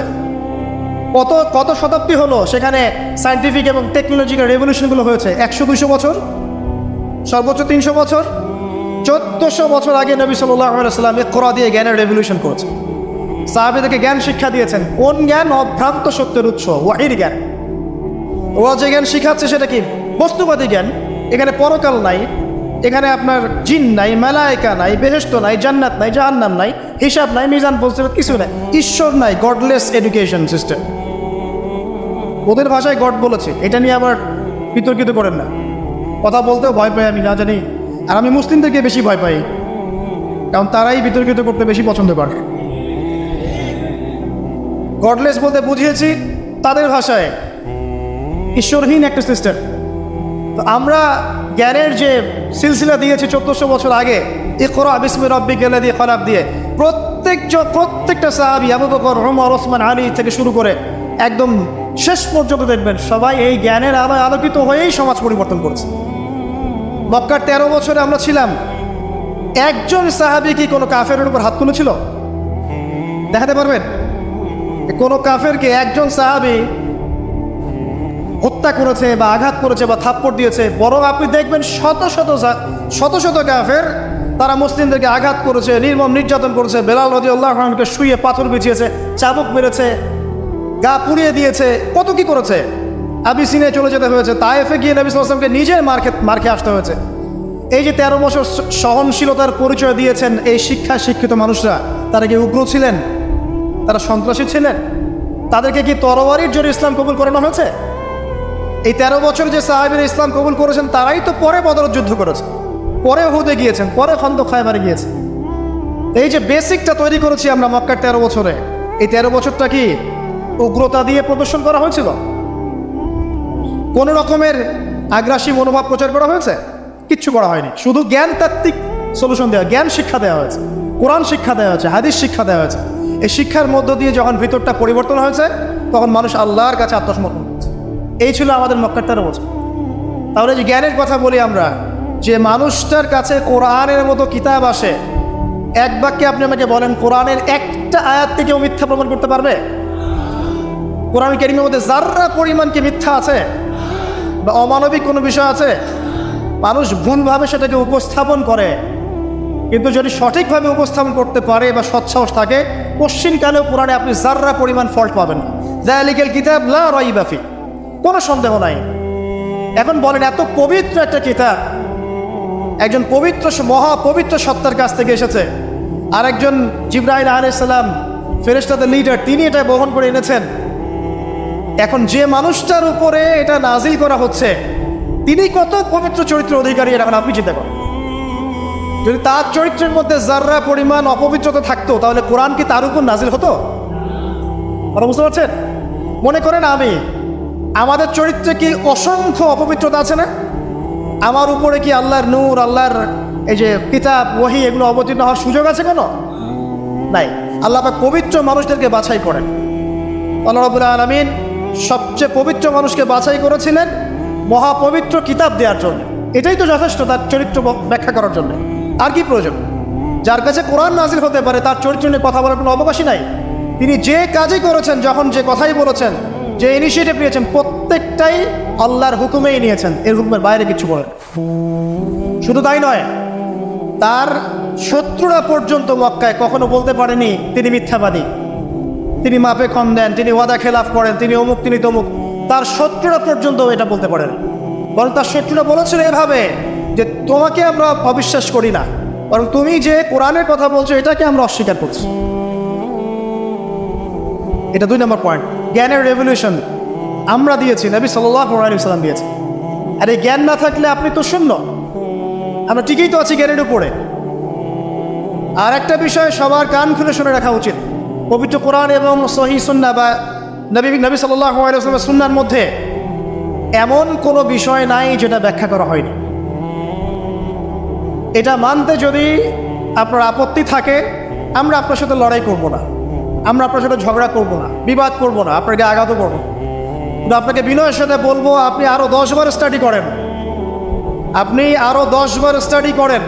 S1: কত শতাব্দী হলো সেখানে সায়েন্টিফিক এবং টেকনোলজিক্যাল রেভলিউশনগুলো হয়েছে? 100-200 বছর, সর্বোচ্চ 300 বছর। 1400 বছর আগে নবী সাল্লাল্লাহু আলাইহি ওয়াসাল্লাম ইকরা দিয়ে জ্ঞানের রেভলিউশন করেছে। সাহাবীদেরকে জ্ঞান শিক্ষা দিয়েছেন। কোন জ্ঞান? অভ্রান্ত সত্যের উৎস, ওয়াহির জ্ঞান। ওরা যে জ্ঞান শিখাচ্ছে সেটা কি? বস্তুবাদী জ্ঞান। এখানে পরকাল নাই, এখানে আপনার জিন নাই, মালায়েকা নাই, বেহেশত নাই, জান্নাত নাই, জাহান্নাম নাই, হিসাব নাই, মিজান ফজিলত কিছু নাই, ঈশ্বর নাই, গডলেস এডুকেশন সিস্টেম। ওদের ভাষায় গড বলেছে, এটা নিয়ে আবার বিতর্কিত করেন না। কথা বলতেও ভয় পাই আমি, না জানি। আর আমি মুসলিমদেরকে বেশি ভয় পাই, কারণ তারাই বিতর্কিত করতে বেশি পছন্দ করে। গডলেস বলতে বুঝিয়েছি তাদের ভাষায় ঈশ্বরহীন একটা সিস্টেম। তো আমরা জ্ঞানের যে সিলসিলা দিয়েছি 1400 বছর আগে, ইকরা বিসমি রাব্বিকাল্লাযী খলাক দিয়ে, প্রত্যেকটা সাহাবী আবু বকর, ওমর, ওসমান, আলী থেকে শুরু করে একদম শেষ পর্যন্ত দেখবেন সবাই এই জ্ঞানের আলোয় আলোকিত হয়েই সমাজ পরিবর্তন করেছে। মক্কার 13 বছরে আমরা ছিলাম, একজন সাহাবী কি কোনো কাফেরের উপর হাত তুলেছিল? দেখাতে পারবেন? কোনো কাফেরকে একজন সাহাবী হত্যা করেছে বা আঘাত করেছে বা থাপ্পড় দিয়েছে? বরং আপনি দেখবেন শত শত কাফের তারা মুসলিমদেরকে আঘাত করেছে, নির্মম নির্যাতন করেছে। বেলাল রাদিয়াল্লাহু আনহুকে শুয়ে পাথর বিছিয়েছে, চাবুক মেরেছে, গা পুড়িয়ে দিয়েছে, কত কি করেছে। আবিসিনিয়ায় চলে যেতে হয়েছে, তায়েফে গিয়ে নবী সাল্লাল্লাহু আলাইহি ওয়াসাল্লামকে নিজের মার খেয়ে আসতে হয়েছে। এই যে 13 বছর সহনশীলতার পরিচয় দিয়েছেন এই শিক্ষিত মানুষরা, তারা কি উগ্র ছিলেন? তারা সন্ত্রাসী ছিলেন? তাদেরকে কি তরবারির জোরে ইসলাম কবুল করানো হয়েছে? এই 13 বছর যে সাহাবীরা ইসলাম কবুল করেছেন তারাই তো পরে বদর যুদ্ধ করেছে, পরে উহুদে গিয়েছেন, পরে খন্দক খায়বারে গিয়েছেন। এই যে বেসিকটা তৈরি করেছি আমরা মক্কার 13 বছরে, এই 13 বছরটা কি উগ্রতা দিয়ে প্রদর্শন করা হয়েছিল? কোনো রকমের আগ্রাসী মনোভাব প্রচার করা হয়েছে? কিচ্ছু করা হয়নি। শুধু জ্ঞান তাত্ত্বিক সলিউশন দেওয়া, জ্ঞান শিক্ষা দেওয়া হয়েছে, কোরআন শিক্ষা দেওয়া হয়েছে, হাদিস শিক্ষা দেওয়া হয়েছে। এই শিক্ষার মধ্য দিয়ে যখন ভিতরটা পরিবর্তন হয়েছে তখন মানুষ আল্লাহর কাছে আত্মসমর্পণ করেছে। এই ছিল আমাদের মক্কার 13 বছর। তাহলে যে জ্ঞানের কথা বলি আমরা, যে মানুষটার কাছে কোরআনের মতো কিতাব আসে, এক বাক্যে আপনি আমাকে বলেন কোরআনের একটা আয়াত থেকে মিথ্যা প্রমাণ করতে পারবে? কোরআন কারীমের মধ্যে যাররা পরিমাণ কি মিথ্যা আছে বা অমানবিক কোনো বিষয় আছে? মানুষ ভুলভাবে সেটাকে উপস্থাপন করে, কিন্তু যদি সঠিকভাবে উপস্থাপন করতে পারে বা সৎসাহস থাকে, পশ্চিমকালেও কোরআনে আপনি যাররা পরিমাণ ফল্ট পাবেন না। যালিকাল কিতাব লা রাইবা ফি, কোনো সন্দেহ নাই। এখন বলেন, এত পবিত্র একটা কিতাব একজন পবিত্র মহাপবিত্র সত্তার কাছ থেকে এসেছে, আর একজন জিবরাইল আলাইহিস সালাম ফেরেশতাদের লিডার, তিনি এটা বহন করে এনেছেন। এখন যে মানুষটার উপরে এটা নাজিল করা হচ্ছে তিনি কত পবিত্র চরিত্রের অধিকারী, এখন আপনি চিন্তা করেন। যদি তার চরিত্রের মধ্যে যাররা পরিমাণ অপবিত্রতা থাকতো তাহলে কোরআন কি তার উপর নাজিল হতো? আপনারা বুঝতে পারছেন? মনে করেন আমাদের চরিত্রে কি অসংখ্য অপবিত্রতা আছে না? আমার উপরে কি আল্লাহর নূর, আল্লাহর এই যে কিতাব ওহী এগুলো অবতীর্ণ হওয়ার সুযোগ আছে কেন? নাই। আল্লাহ পাক পবিত্র মানুষদেরকে বাছাই করেন। আল্লাহ রাব্বুল আলামিন সবচেয়ে পবিত্র মানুষকে বাছাই করেছিলেন মহাপবিত্র কিতাব দেওয়ার জন্য। এটাই তো যথেষ্ট তার চরিত্র ব্যাখ্যা করার জন্য। আর কি প্রয়োজন? যার কাছে কোরআন নাজিল হতে পারে তার চরিত্র নিয়ে কথা বলার কোনো অবকাশই নাই। তিনি যে কাজই করেছেন, যখন যে কথাই বলেছেন, যে ইনিশিয়েটিভ নিয়েছেন, প্রত্যেকটাই আল্লাহর হুকুমেই নিয়েছেন, এর হুকুমের বাইরে কিছু বলেন। শুধু তাই নয়, তার শত্রুরা পর্যন্ত মক্কায় কখনো বলতে পারেনি তিনি মিথ্যাবাদী, তিনি মাপে কম দেন, তিনি ওয়াদা খেলাফ করেন, তিনি অমুক, তিনি তমুক। তার শত্রুরা পর্যন্ত এটা বলতে পারেন। বরং তার শত্রুরা বলেছিল এভাবে যে তোমাকে আমরা অবিশ্বাস করি না, বরং তুমি যে কোরআনের কথা বলছো এটাকে আমরা অস্বীকার করছি। এটা 2 নম্বর পয়েন্ট। জ্ঞানের রেভলিউশন আমরা দিয়েছি, নবী সাল্লাল্লাহু আলাইহি ওয়াসাল্লাম দিয়েছে। আর এই জ্ঞান না থাকলে আপনি তো শূন্য। আমরা ঠিকই তো আছি জ্ঞানের উপরে। আর একটা বিষয় সবার কান খুলে শুনে রাখা উচিত, পবিত্র কোরআন এবং সহিহ সুন্নাহ বা নবী সাল্লাল্লাহু আলাইহি ওয়াসাল্লামের সুন্নাহর মধ্যে এমন কোনো বিষয় নাই যেটা ব্যাখ্যা করা হয়নি। এটা মানতে যদি আপনার আপত্তি থাকে, আমরা আপনার সাথে লড়াই করব না, আমরা আপনার সাথে ঝগড়া করব না, বিবাদ করব না, আপনাকে আঘাত করব না। কিন্তু আপনাকে বিনয়ের সাথে বলবো, আপনি আরও 10 বার স্টাডি করেন, আপনি আরও 10 বার স্টাডি করেন,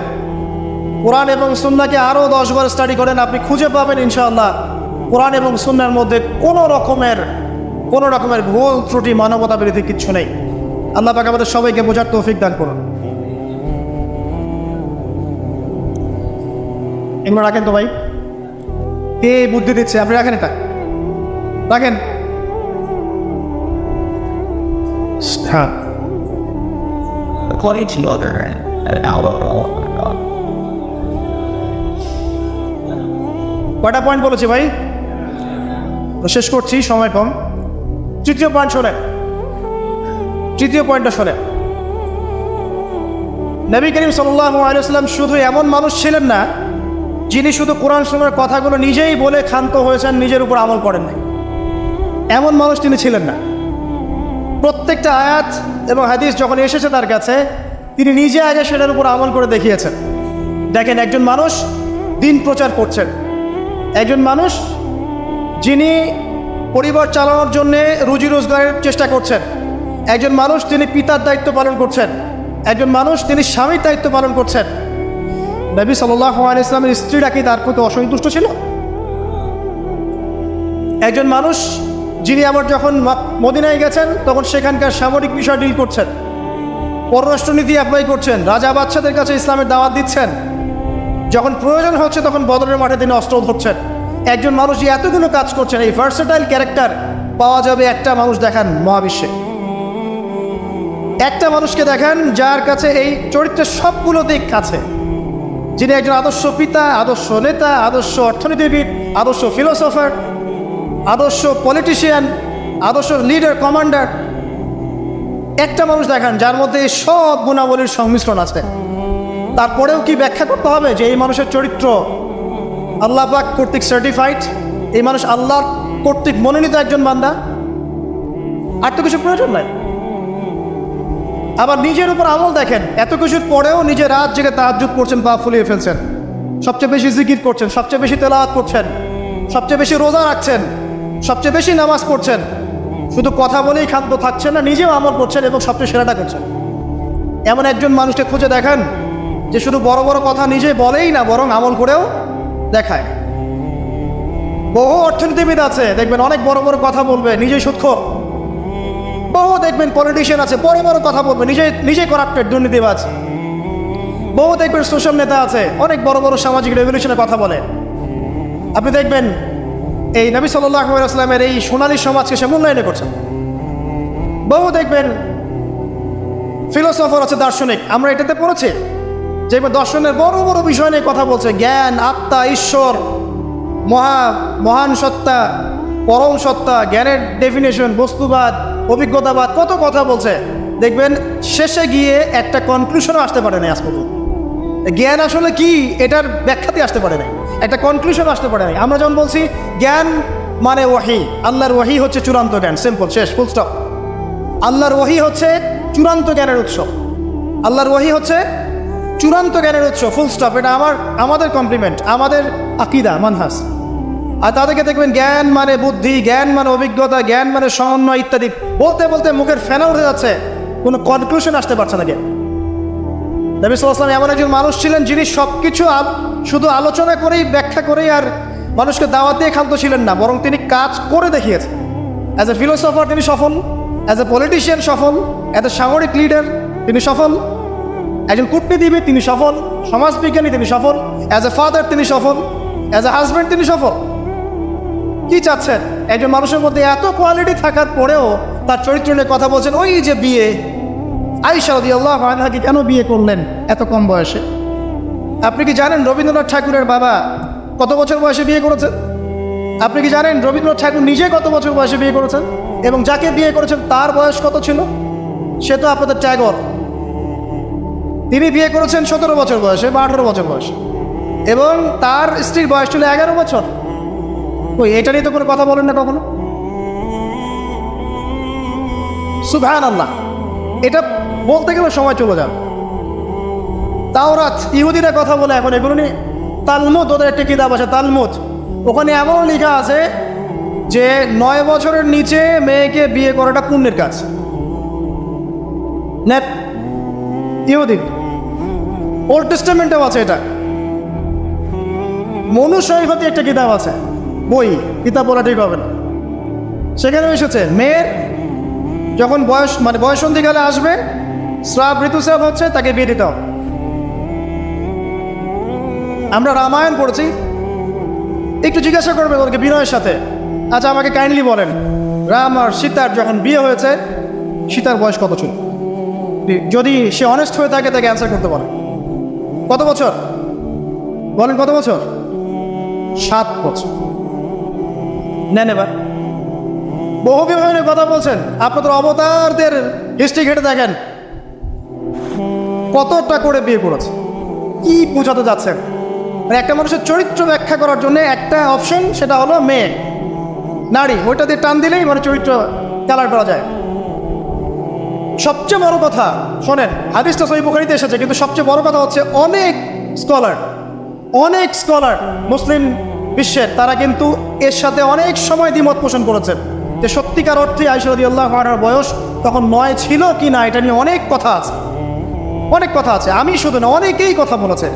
S1: কোরআন এবং সুন্নাহকে আরও 10 বার স্টাডি করেন। আপনি খুঁজে পাবেন ইনশাআল্লাহ কোরআন এবং সুন্নাহর মধ্যে কোনো রকমের ভুল ত্রুটি, মানবতা বিরোধী কিচ্ছু নেই। আল্লাহ পাক আমাদের সবাইকে বোঝার তৌফিক দান করুন। এগুলো রাখেন তো ভাই, কে বুদ্ধি দিচ্ছে? আপনি রাখেন, এটা রাখেন। হ্যাঁ,
S2: According to other
S1: কয়টা পয়েন্ট বলেছি ভাই? তো শেষ করছি, সময় কম। তৃতীয় পয়েন্ট শোনেন, তৃতীয় পয়েন্টটা শোনেন। নবী করিম সাল্লাল্লাহু আলাইহি ওয়াসাল্লাম শুধু এমন মানুষ ছিলেন না যিনি শুধু কোরআন সুন্নাহর কথাগুলো নিজেই বলে ক্ষান্ত হয়েছেন, নিজের উপর আমল করেন নাই। এমন মানুষ তিনি ছিলেন না। প্রত্যেকটা আয়াত এবং হাদিস যখন এসেছে তার কাছে, তিনি নিজে আগে সেটার উপর আমল করে দেখিয়েছেন। দেখেন, একজন মানুষ দিন প্রচার করছেন, একজন মানুষ যিনি পরিবার চালানোর জন্যে রুজি রোজগারের চেষ্টা করছেন, একজন মানুষ তিনি পিতার দায়িত্ব পালন করছেন, একজন মানুষ তিনি স্বামীর দায়িত্ব পালন করছেন। নবী সাল্লাল্লাহু আলাইহি ওয়াসাল্লামের স্ত্রীরা কি তার প্রতি অসন্তুষ্ট ছিল? একজন মানুষ যিনি আবার যখন মদিনায় গেছেন তখন সেখানকার সামরিক বিষয় ডিল করছেন, পররাষ্ট্রনীতি অ্যাপ্লাই করছেন, রাজা বাদশাদের কাছে ইসলামের দাওয়াত দিচ্ছেন, যখন প্রয়োজন হচ্ছে তখন বদরের মাঠে তিনি অস্ত্র ধরছেন। একজন মানুষ যে এতগুলো কাজ করছেন, এই ভার্সেটাইল ক্যারেক্টার পাওয়া যাবে একটা মানুষ দেখান মহাবিশ্বে। একটা মানুষকে দেখান যার কাছে এই চরিত্রের সবগুলো দিক আছে, যিনি একজন আদর্শ পিতা, আদর্শ নেতা, আদর্শ অর্থনীতিবিদ, আদর্শ ফিলোসফার, আদর্শ পলিটিশিয়ান, আদর্শ লিডার, কমান্ডার। একটা মানুষ দেখান যার মধ্যে এই সব গুণাবলীর সংমিশ্রণ আছে, তারপরেও কি ব্যাখ্যা করতে হবে যে এই মানুষের চরিত্র আল্লাহ পাক কর্তৃক সার্টিফাইড, এই মানুষ আল্লাহ কর্তৃক মনোনীত একজন বান্দা? আর তো কিছু প্রয়োজন নাই। আবার নিজের উপর আমল দেখেন, এত কিছুর পরেও নিজে রাত জেগে তাহাজ্জুদ করছেন, পা ফুলিয়ে ফেলছেন, সবচেয়ে বেশি জিকির করছেন, সবচেয়ে বেশি তেলাওয়াত করছেন, সবচেয়ে বেশি রোজা রাখছেন, সবচেয়ে বেশি নামাজ পড়ছেন, শুধু কথা বলেই ক্ষান্ত থাকছেন না, নিজেও আমল করছেন এবং সবচেয়ে সেরাটা করছেন। এমন একজন মানুষকে খুঁজে দেখান যে শুধু বড় বড় কথা নিজে বলেই না, বরং আমল করেও দেখায়। বহু অর্থনীতিবিদ আছে দেখবেন অনেক বড় বড় কথা বলবে, নিজেই সুদখোর। বহু দেখবেন পলিটিশিয়ান আছে বড় বড় কথা বলবে, নিজেই করাপ্টেড, দুর্নীতিবাজ। বহু দেখবেন সোশ্যাল নেতা আছে অনেক বড় বড় সামাজিক রেভলিউশনের কথা বলে। আপনি দেখবেন এই নবী সাল্লাল্লাহু আলাইহি ওয়াসাল্লামের এই সোনালী সমাজকে সে মূল্যায়ন করছেন। বহু দেখবেন ফিলোসফার আছে, দার্শনিক, আমরা এটাতে পড়েছি যে দর্শনের বড় বড় বিষয় নিয়ে কথা বলছে, জ্ঞান, আত্মা, ঈশ্বর, মহান সত্তা, পরম সত্তা, জ্ঞানের ডেফিনেশন, বস্তুবাদ, অভিজ্ঞতাবাদ, কত কথা বলছে। দেখবেন শেষে গিয়ে একটা কনক্লুশনও আসতে পারে না আজ পর্যন্ত। জ্ঞান আসলে কি এটার ব্যাখ্যাতে আসতে পারে নাই, একটা কনক্লুশন আসতে পারে নাই। আমরা যখন বলছি জ্ঞান মানে ওয়াহি, আল্লাহর ওয়াহি হচ্ছে চূড়ান্ত জ্ঞান, সিম্পল, শেষ, ফুল স্টপ। আল্লাহর ওয়াহি হচ্ছে চূড়ান্ত জ্ঞানের উৎস, আল্লাহর ওয়াহি হচ্ছে চূড়ান্ত জ্ঞানের উৎস, ফুল স্টপ। এটা আমাদের কমপ্লিমেন্ট, আমাদের আকিদা, মানহাজ। আর তাদেরকে দেখবেন জ্ঞান মানে বুদ্ধি, জ্ঞান মানে অভিজ্ঞতা, জ্ঞান মানে সমন্বয় ইত্যাদি বলতে বলতে মুখের ফেনা উঠে যাচ্ছে, কোনো কনক্লুশন আসতে পারছে না। জ্ঞান, নবী সাল্লাল্লাহু আলাইহি ওয়াসাল্লাম এমন একজন মানুষ ছিলেন যিনি সব কিছু শুধু আলোচনা করেই, ব্যাখ্যা করেই আর মানুষকে দাওয়াত দিয়ে ক্ষান্ত ছিলেন না, বরং তিনি কাজ করে দেখিয়েছেন। অ্যাজ এ ফিলোসফার তিনি সফল, অ্যাজ এ পলিটিশিয়ান সফল, অ্যাজ এ সামরিক লিডার তিনি সফল, একজন কূটনীতিবিদ তিনি সফল, সমাজবিজ্ঞানী তিনি সফল, অ্যাজ এ ফাদার তিনি সফল, অ্যাজ এ হাজব্যান্ড তিনি সফল। কি চাচ্ছেন? একজন মানুষের মধ্যে এত কোয়ালিটি থাকার পরেও তার চরিত্র নিয়ে কথা বলছেন। ওই যে বিয়ে, আয়েশা রাদিয়াল্লাহু আনহাকে কেন বিয়ে করলেন এত কম বয়সে? আপনি কি জানেন রবীন্দ্রনাথ ঠাকুরের বাবা কত বছর বয়সে বিয়ে করেছেন? আপনি কি জানেন রবীন্দ্রনাথ ঠাকুর নিজে কত বছর বয়সে বিয়ে করেছেন? এবং যাকে বিয়ে করেছেন তার বয়স কত ছিল? সে তো আপনাদের ট্যাগর। তিনি বিয়ে করেছেন 17 বছর বয়সে বা 18 বছর বয়সে, এবং তার স্ত্রীর বয়স ছিল 11 বছর। ওই এটা নিয়ে তো কোনো কথা বলেন না কখনো। সুবহানাল্লাহ, এটা বলতে গেলে সময় চলে যাবে। তাওরাত, ইহুদিরা কথা বলে এখন এগুলো নিয়ে। তালমুদ, ওদের একটা কিতাব আছে তালমুদ, ওখানে এমন লেখা আছে যে 9 বছরের নিচে মেয়েকে বিয়ে করাটা পুণ্যের কাজ। নেট ইহুদি, ওল্ড টেস্টামেন্টেও আছে এটা। মনু শরীফতে একটা কিতাব আছে, বই, কিতাব বলা ঠিক হবে না, সেখানে এসেছে মেয়ের যখন বয়সন্ধিকালে আসবে, স্রাব, ঋতুস্রাব হচ্ছে, তাকে বিয়ে দিতে হবে। আমরা রামায়ণ পড়েছি, একটু জিজ্ঞাসা করবে ওদেরকে বিনয়ের সাথে, আচ্ছা আমাকে কাইন্ডলি বলেন রাম আর সীতার যখন বিয়ে হয়েছে সীতার বয়স কত ছিল? যদি সে অনেস্ট হয়ে থাকে তাকে অ্যান্সার করতে বলে। কত বছর বলেন? কত বছর? 7 বছর। নেন এবার বহু বিবাহের কথা বলছেন, আপনাদের অবতারদের হিস্ট্রি ঘেটে দেখেন কতটা করে বিয়ে করেছে, কি বোঝাতে যাচ্ছেন? একটা মানুষের চরিত্র ব্যাখ্যা করার জন্য একটা অপশন, সেটা হলো মেয়ে, নারী, ওইটা দিয়ে টান দিলেই চরিত্র কালার করা যায়। সবচেয়ে বড় কথা শোনেন, হাদিসটা সহিহ বুখারীতে এসেছে, কিন্তু সবচেয়ে বড় কথা হচ্ছে অনেক স্কলার মুসলিম বিশ্বের, তারা কিন্তু এর সাথে অনেক সময় দ্বিমত পোষণ করেছেন যে সত্যিকার অর্থে আয়েশা রাদিয়াল্লাহু আনহার বয়স তখন 9 ছিল কি না, এটা নিয়ে অনেক কথা আছে। আমি শুধু না, অনেকেই কথা বলেছেন।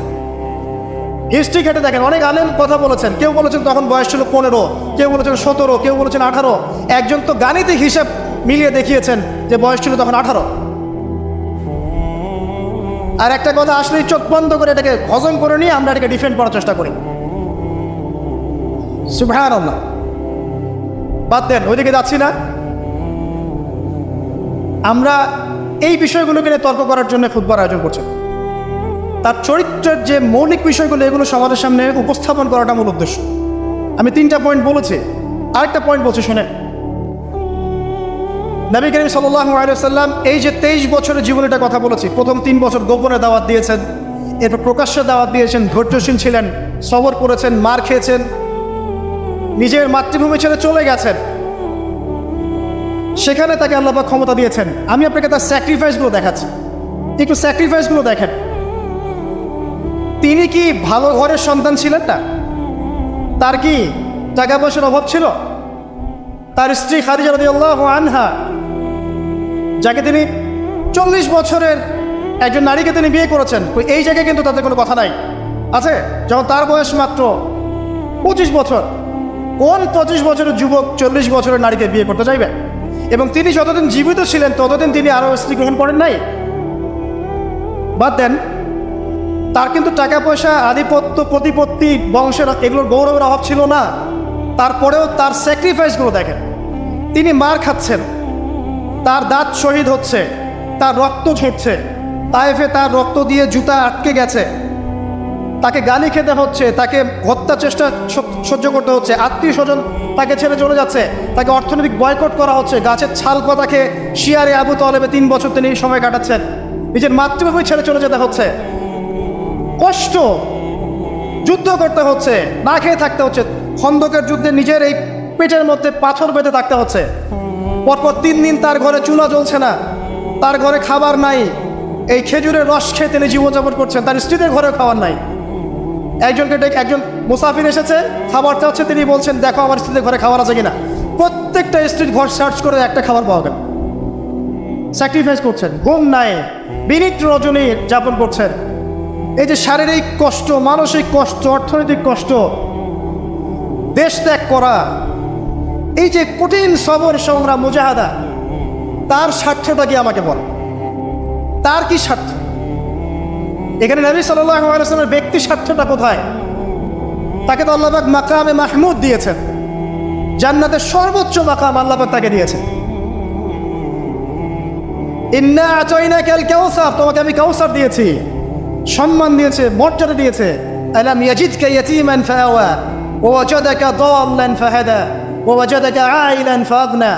S1: হিস্ট্রি ঘেটে দেখেন, অনেক আলেম কথা বলেছেন। কেউ বলেছেন তখন বয়স ছিল 15, কেউ বলেছেন 17, কেউ বলেছেন 18। একজন তো গাণিতিক হিসাব মিলিয়ে দেখিয়েছেন যে বয়স ছিল তখন 18। আর একটা কথা আসলেই চোখ বন্ধ করে এটাকে হজম করে নিয়ে আমরা এটাকে ডিফেন্ড করার চেষ্টা করি। সুবহানাল্লাহ, বাদ দেন, ওইদিকে যাচ্ছি না। আমরা এই বিষয়গুলোকে নিয়ে তর্ক করার জন্য খুতবার আয়োজন করছি। তার চরিত্রের যে মৌলিক বিষয়গুলো, এগুলো সমাজের সামনে উপস্থাপন করাটা মূল উদ্দেশ্য। আমি 3টা পয়েন্ট বলেছি, আরেকটা পয়েন্ট বলছি শুনে। নবী করিম সাল্লাল্লাহু আলাইহি ওয়াসাল্লাম এই যে 23 বছরের জীবনীটা কথা বলেছি, প্রথম 3 বছর গোপনে দাওয়াত দিয়েছেন, এরপর প্রকাশ্যে দাওয়াত দিয়েছেন, ধৈর্যশীল ছিলেন, সবর করেছেন, মার খেয়েছেন, নিজের মাতৃভূমি ছেড়ে চলে গেছেন। সেখানে তাকে আল্লাহ পাক ক্ষমতা দিয়েছেন। আমি আপনাকে তার স্যাক্রিফাইসগুলো দেখাচ্ছি, একটু স্যাক্রিফাইসগুলো দেখেন। তিনি কি ভালো ঘরের সন্তান ছিলেন না? তার কি টাকা পয়সার অভাব ছিল? তার স্ত্রী খাদিজা রাদিয়াল্লাহু আনহা, যাকে তিনি 40 বছরের একজন নারীকে তিনি বিয়ে করেছেন, এই জায়গায় কিন্তু তাদের কোনো কথা নাই আছে। যখন তার বয়স মাত্র 25 বছর, কোন 25 বছরের যুবক 40 বছরের নারীকে বিয়ে করতে চাইবে? এবং তিনি যতদিন জীবিত ছিলেন ততদিন তিনি আরও স্ত্রী গ্রহণ করেন নাই। বাদ দেন, তার কিন্তু টাকা পয়সা, আধিপত্য, প্রতিপত্তি, বংশের এগুলোর গৌরবের অভাব ছিল না। তারপরেও তার স্যাক্রিফাইসগুলো দেখেন। তিনি মার খাচ্ছেন, তার দাঁত শহীদ হচ্ছে, তার রক্ত ঝরছে, তায়েফে তার রক্ত দিয়ে জুতা আটকে গেছে, তাকে গালি খেতে হচ্ছে, তাকে হত্যা চেষ্টা সহ্য করতে হচ্ছে, আত্মীয় স্বজন তাকে ছেড়ে চলে যাচ্ছে, তাকে অর্থনৈতিক বয়কট করা হচ্ছে, গাছের ছাল পাতাকে শিয়ারে আবু তলেবে 3 বছর তিনি সময় কাটাচ্ছেন, নিজের মাতৃভূমি ছেড়ে চলে যেতে হচ্ছে, কষ্ট, যুদ্ধ করতে হচ্ছে, না খেয়ে থাকতে হচ্ছে, খন্দকের যুদ্ধে নিজের এই পেটের মধ্যে পাথর বেঁধে থাকতে হচ্ছে, পরপর 3 দিন তার ঘরে চুলা জ্বলছে না, তার ঘরে খাবার নাই, এই খেজুরের রস খেয়ে তিনি জীবনযাপন করছেন, তার স্ত্রীদের ঘরেও খাবার নাই। একজন মুসাফির এসেছে, খাবার চাচ্ছে, তিনি বলছেন দেখো আমার স্ত্রীদের ঘরে খাবার আছে কিনা। প্রত্যেকটা স্ত্রীর ঘর সার্চ করে একটা খাবার পাওয়া গেল। স্যাক্রিফাইস করছেন, ঘুম নাই, বিনীত রজনী যাপন করছেন। এই যে শারীরিক কষ্ট, মানসিক কষ্ট, অর্থনৈতিক কষ্ট, দেশ ত্যাগ করা, এই যে কঠিন সবর সংগ্রাম মুজাহাদা, তার স্বার্থটা কি আমাকে বল, তার কি স্বার্থ? এখানে নবী সাল্লাল্লাহু আলাইহি ওয়াসাল্লামের ব্যক্তি স্বার্থটা কোথায়? তাকে তো আল্লাহ পাক মাকামে মাহমুদ দিয়েছেন, জান্নাতের সর্বোচ্চ মাকাম আল্লাহ পাক তাকে দিয়েছেন। ইন্না আতাইনাকাল কাউসার, তোমাকে আমি কাউসার দিয়েছি, সম্মান দিয়েছে, মর্যাদা দিয়েছে। আলাম ইয়াজিদকা ইয়াতীমান ফাআওয়া ওয়া ওয়াজাদাকা দাল্লান ফাহাদা ওয়া ওয়াজাদাকা আইলান ফাগনা।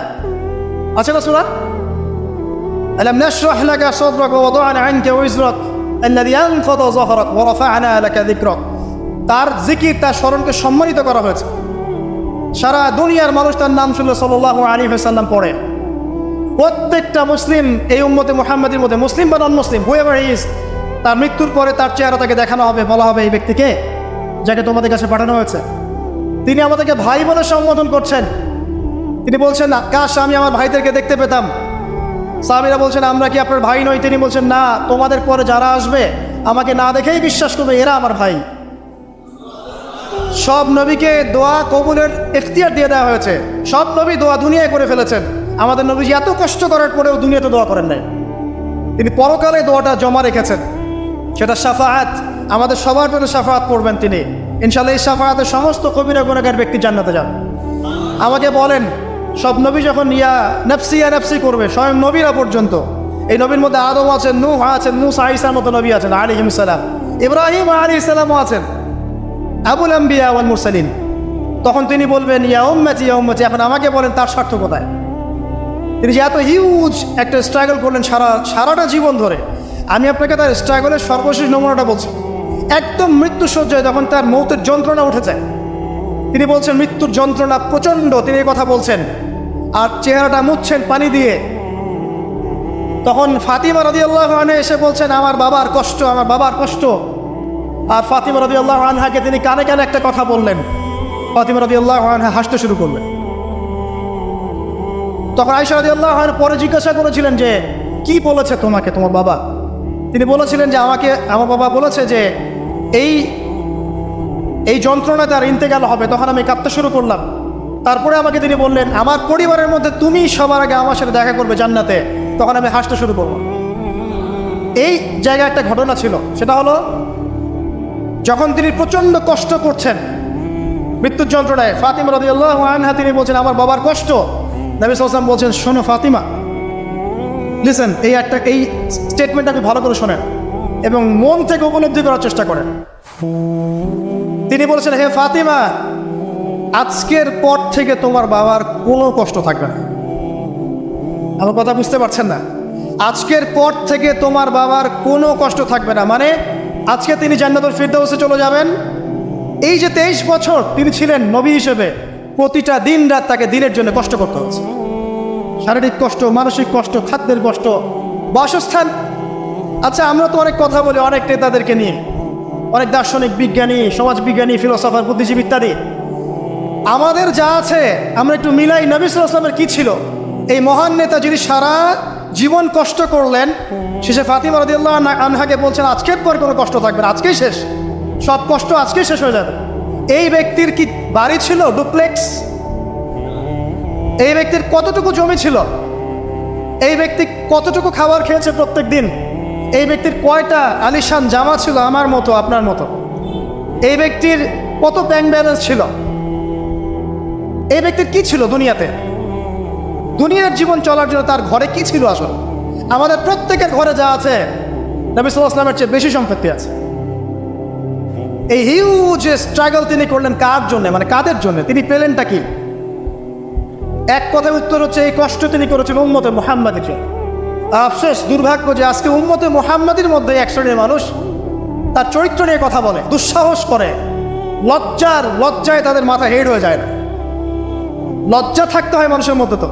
S1: আছে না সূরা? আলাম নাশরাহ লাকা সাদরাক ওয়া ওয়াদা'না আনকা ওয়িজরাক আল্লাযী আনকাযা যাহরাক ওয়া রাফা'না লাকা যিকরাক। তার জিকির, তার স্মরণকে সম্মানিত করা হয়েছে। সারা দুনিয়ার মানুষ তার নাম শুনলে সাল্লাল্লাহু আলাইহি ওয়াসাল্লাম পড়ে। প্রত্যেকটা মুসলিম এই উম্মতে মুহাম্মাদের মধ্যে, মুসলিম বা নন মুসলিম, হুয়েভার হি ইজ, তার মৃত্যুর পরে তার চেহারা তাকে দেখানো হবে, বলা হবে এই ব্যক্তিকে যাকে তোমাদের কাছে পাঠানো হয়েছে। তিনি আমাদেরকে ভাই বলে সম্বোধন করছেন। তিনি বলছেন কাশ আমি আমার ভাইদেরকে দেখতে পেতাম। সাহাবীরা বলছেন আমরা কি আপনার ভাই নই? তিনি বলছেন না, তোমাদের পরে যারা আসবে আমাকে না দেখেই বিশ্বাস করবে এরা আমার ভাই। সব নবীকে দোয়া কবুলের ইখতিয়ার দিয়ে দেওয়া হয়েছে। সব নবী দোয়া দুনিয়ায় করে ফেলেছেন। আমাদের নবীজি এত কষ্ট করার পরেও দুনিয়াতে দোয়া করেন নাই, তিনি পরকালে দোয়াটা জমা রেখেছেন। সেটা শাফাআত, আমাদের সবার জন্য শাফাআত করবেন তিনি ইনশাআল্লাহ। এই শাফাআতের সমস্ত কবিরা গুনাহগার ব্যক্তি জান্নাতে যান। আমাকে বলেন, সব নবী যখন ইয়া নাফসি করবে, স্বয়ং নবীরা পর্যন্ত, এই নবীর মধ্যে আদম আছেন, নূহ আছেন, মুসা ঈসার মতো নবী আছেন আলাইহিস সালাম, ইব্রাহিম আলাইহিস সালামও আছেন, আবুল আম্বিয়া ওয়াল মুরসালিন। তখন তিনি বলবেন ইয়া উম্মতি ইয়া উম্মতি। এখন আমাকে বলেন তার স্বার্থ কোথায়? তিনি যে এত হিউজ একটা স্ট্রাগল করলেন সারাটা জীবন ধরে। আমি আপনাকে তার স্ট্রাগলের সর্বশেষ নমুনাটা বলছি। একদম মৃত্যুসজ্জায় যখন তার মৌতের যন্ত্রণা উঠে যায়, তিনি বলছেন মৃত্যুর যন্ত্রণা প্রচণ্ড, তিনি এই কথা বলছেন আর চেহারাটা মুছছেন পানি দিয়ে। তখন ফাতিমা রাদিয়াল্লাহু আনহা এসে বলছেন আমার বাবার কষ্ট, আমার বাবার কষ্ট। আর ফাতিমা রাদিয়াল্লাহু আনহাকে তিনি কানে কানে একটা কথা বললেন। ফাতিমা রাদিয়াল্লাহু আনহা হাসতে শুরু করলেন। তখন আয়েশা রাদিয়াল্লাহু আনহা পরে জিজ্ঞাসা করেছিলেন যে কি বলেছে তোমাকে তোমার বাবা? তিনি বলেছিলেন যে আমাকে আমার বাবা বলেছে যে এই যন্ত্রণা তার ইন্তেকাল হবে। তখন আমি কাঁদতে শুরু করলাম। তারপরে আমাকে তিনি বললেন আমার পরিবারের মধ্যে তুমি সবার আগে আমার সাথে দেখা করবে জান্নাতে। তখন আমি হাসতে শুরু করব। এই জায়গায় একটা ঘটনা ছিল, সেটা হলো যখন তিনি প্রচণ্ড কষ্ট করছেন মৃত্যুর যন্ত্রণায়, ফাতিমা রাদিয়াল্লাহু আনহা তিনি বলছেন আমার বাবার কষ্ট। নবী সাল্লাল্লাহু আলাইহি ওয়াসাল্লাম বলছেন শোনো ফাতিমা, লিসেন, এই স্টেটমেন্ট আপনি ভালো করে শোনেন এবং মন থেকে উপলব্ধি করার চেষ্টা করেন। তিনি বলেছেন হে ফাতিমা, আজকের পর থেকে তোমার বাবার কোনো কষ্ট থাকবে না। আমার কথা বুঝতে পারছেন না? আজকের পর থেকে তোমার বাবার কোনো কষ্ট থাকবে না, মানে আজকে তিনি জান্নাতুল ফিরদাউসে চলে যাবেন। এই যে 23 বছর তিনি ছিলেন নবী হিসেবে, প্রতিটা দিন রাত তাকে দিনের জন্য কষ্ট করতে হচ্ছে। শারীরিক কষ্ট, মানসিক কষ্ট, খাদ্যের কষ্ট, বাসস্থান। আচ্ছা, আমরা তো অনেক কথা বলি অনেক নেতাদেরকে নিয়ে, অনেক দার্শনিক, বিজ্ঞানী, সমাজবিজ্ঞানী, ফিলোসফার, বুদ্ধিজীবী ইত্যাদি। আমাদের যা আছে আমরা একটু মিলাই। নবী সাল্লাল্লাহু আলাইহি ওয়াসাল্লামের কি ছিল? এই মহান নেতা যিনি সারা জীবন কষ্ট করলেন, শেষে ফাতিমা রাদিয়াল্লাহু আনহাকে বলছেন আজকের পর কোনো কষ্ট থাকবে না, আজকেই শেষ, সব কষ্ট আজকেই শেষ হয়ে যাবে। এই ব্যক্তির কি বাড়ি ছিল ডুপ্লেক্স? এই ব্যক্তির কতটুকু জমি ছিল? এই ব্যক্তি কতটুকু খাবার খেয়েছে প্রত্যেক দিন? এই ব্যক্তির কয়টা আলিশান জামা ছিল আমার মতো, আপনার মতো? এই ব্যক্তির কত ব্যাংক ব্যালেন্স ছিল? এই ব্যক্তির কি ছিল দুনিয়াতে? দুনিয়ার জীবন চলার জন্য তার ঘরে কি ছিল আসলে? আমাদের প্রত্যেকের ঘরে যা আছে, নবী সাল্লাল্লাহু আলাইহি ওয়াসাল্লামের চেয়ে বেশি সম্পত্তি আছে। এই হিউজ স্ট্রাগল তিনি করলেন কার জন্য, মানে কাদের জন্য? তিনি পেলেনটা কি? এক কথায় উত্তর হচ্ছে এই কষ্ট তিনি করেছেন উম্মতে মুহাম্মাদের জন্য। আফসোস, দুর্ভাগ্য যে আজকে উম্মতে মুহাম্মাদের মধ্যে এক শ্রেণীর মানুষ তার চরিত্র নিয়ে কথা বলে, দুঃসাহস করে, লজ্জায় তাদের মাথা হেড হয়ে যায় না। লজ্জা থাকতে হয় মানুষের মধ্যে। তো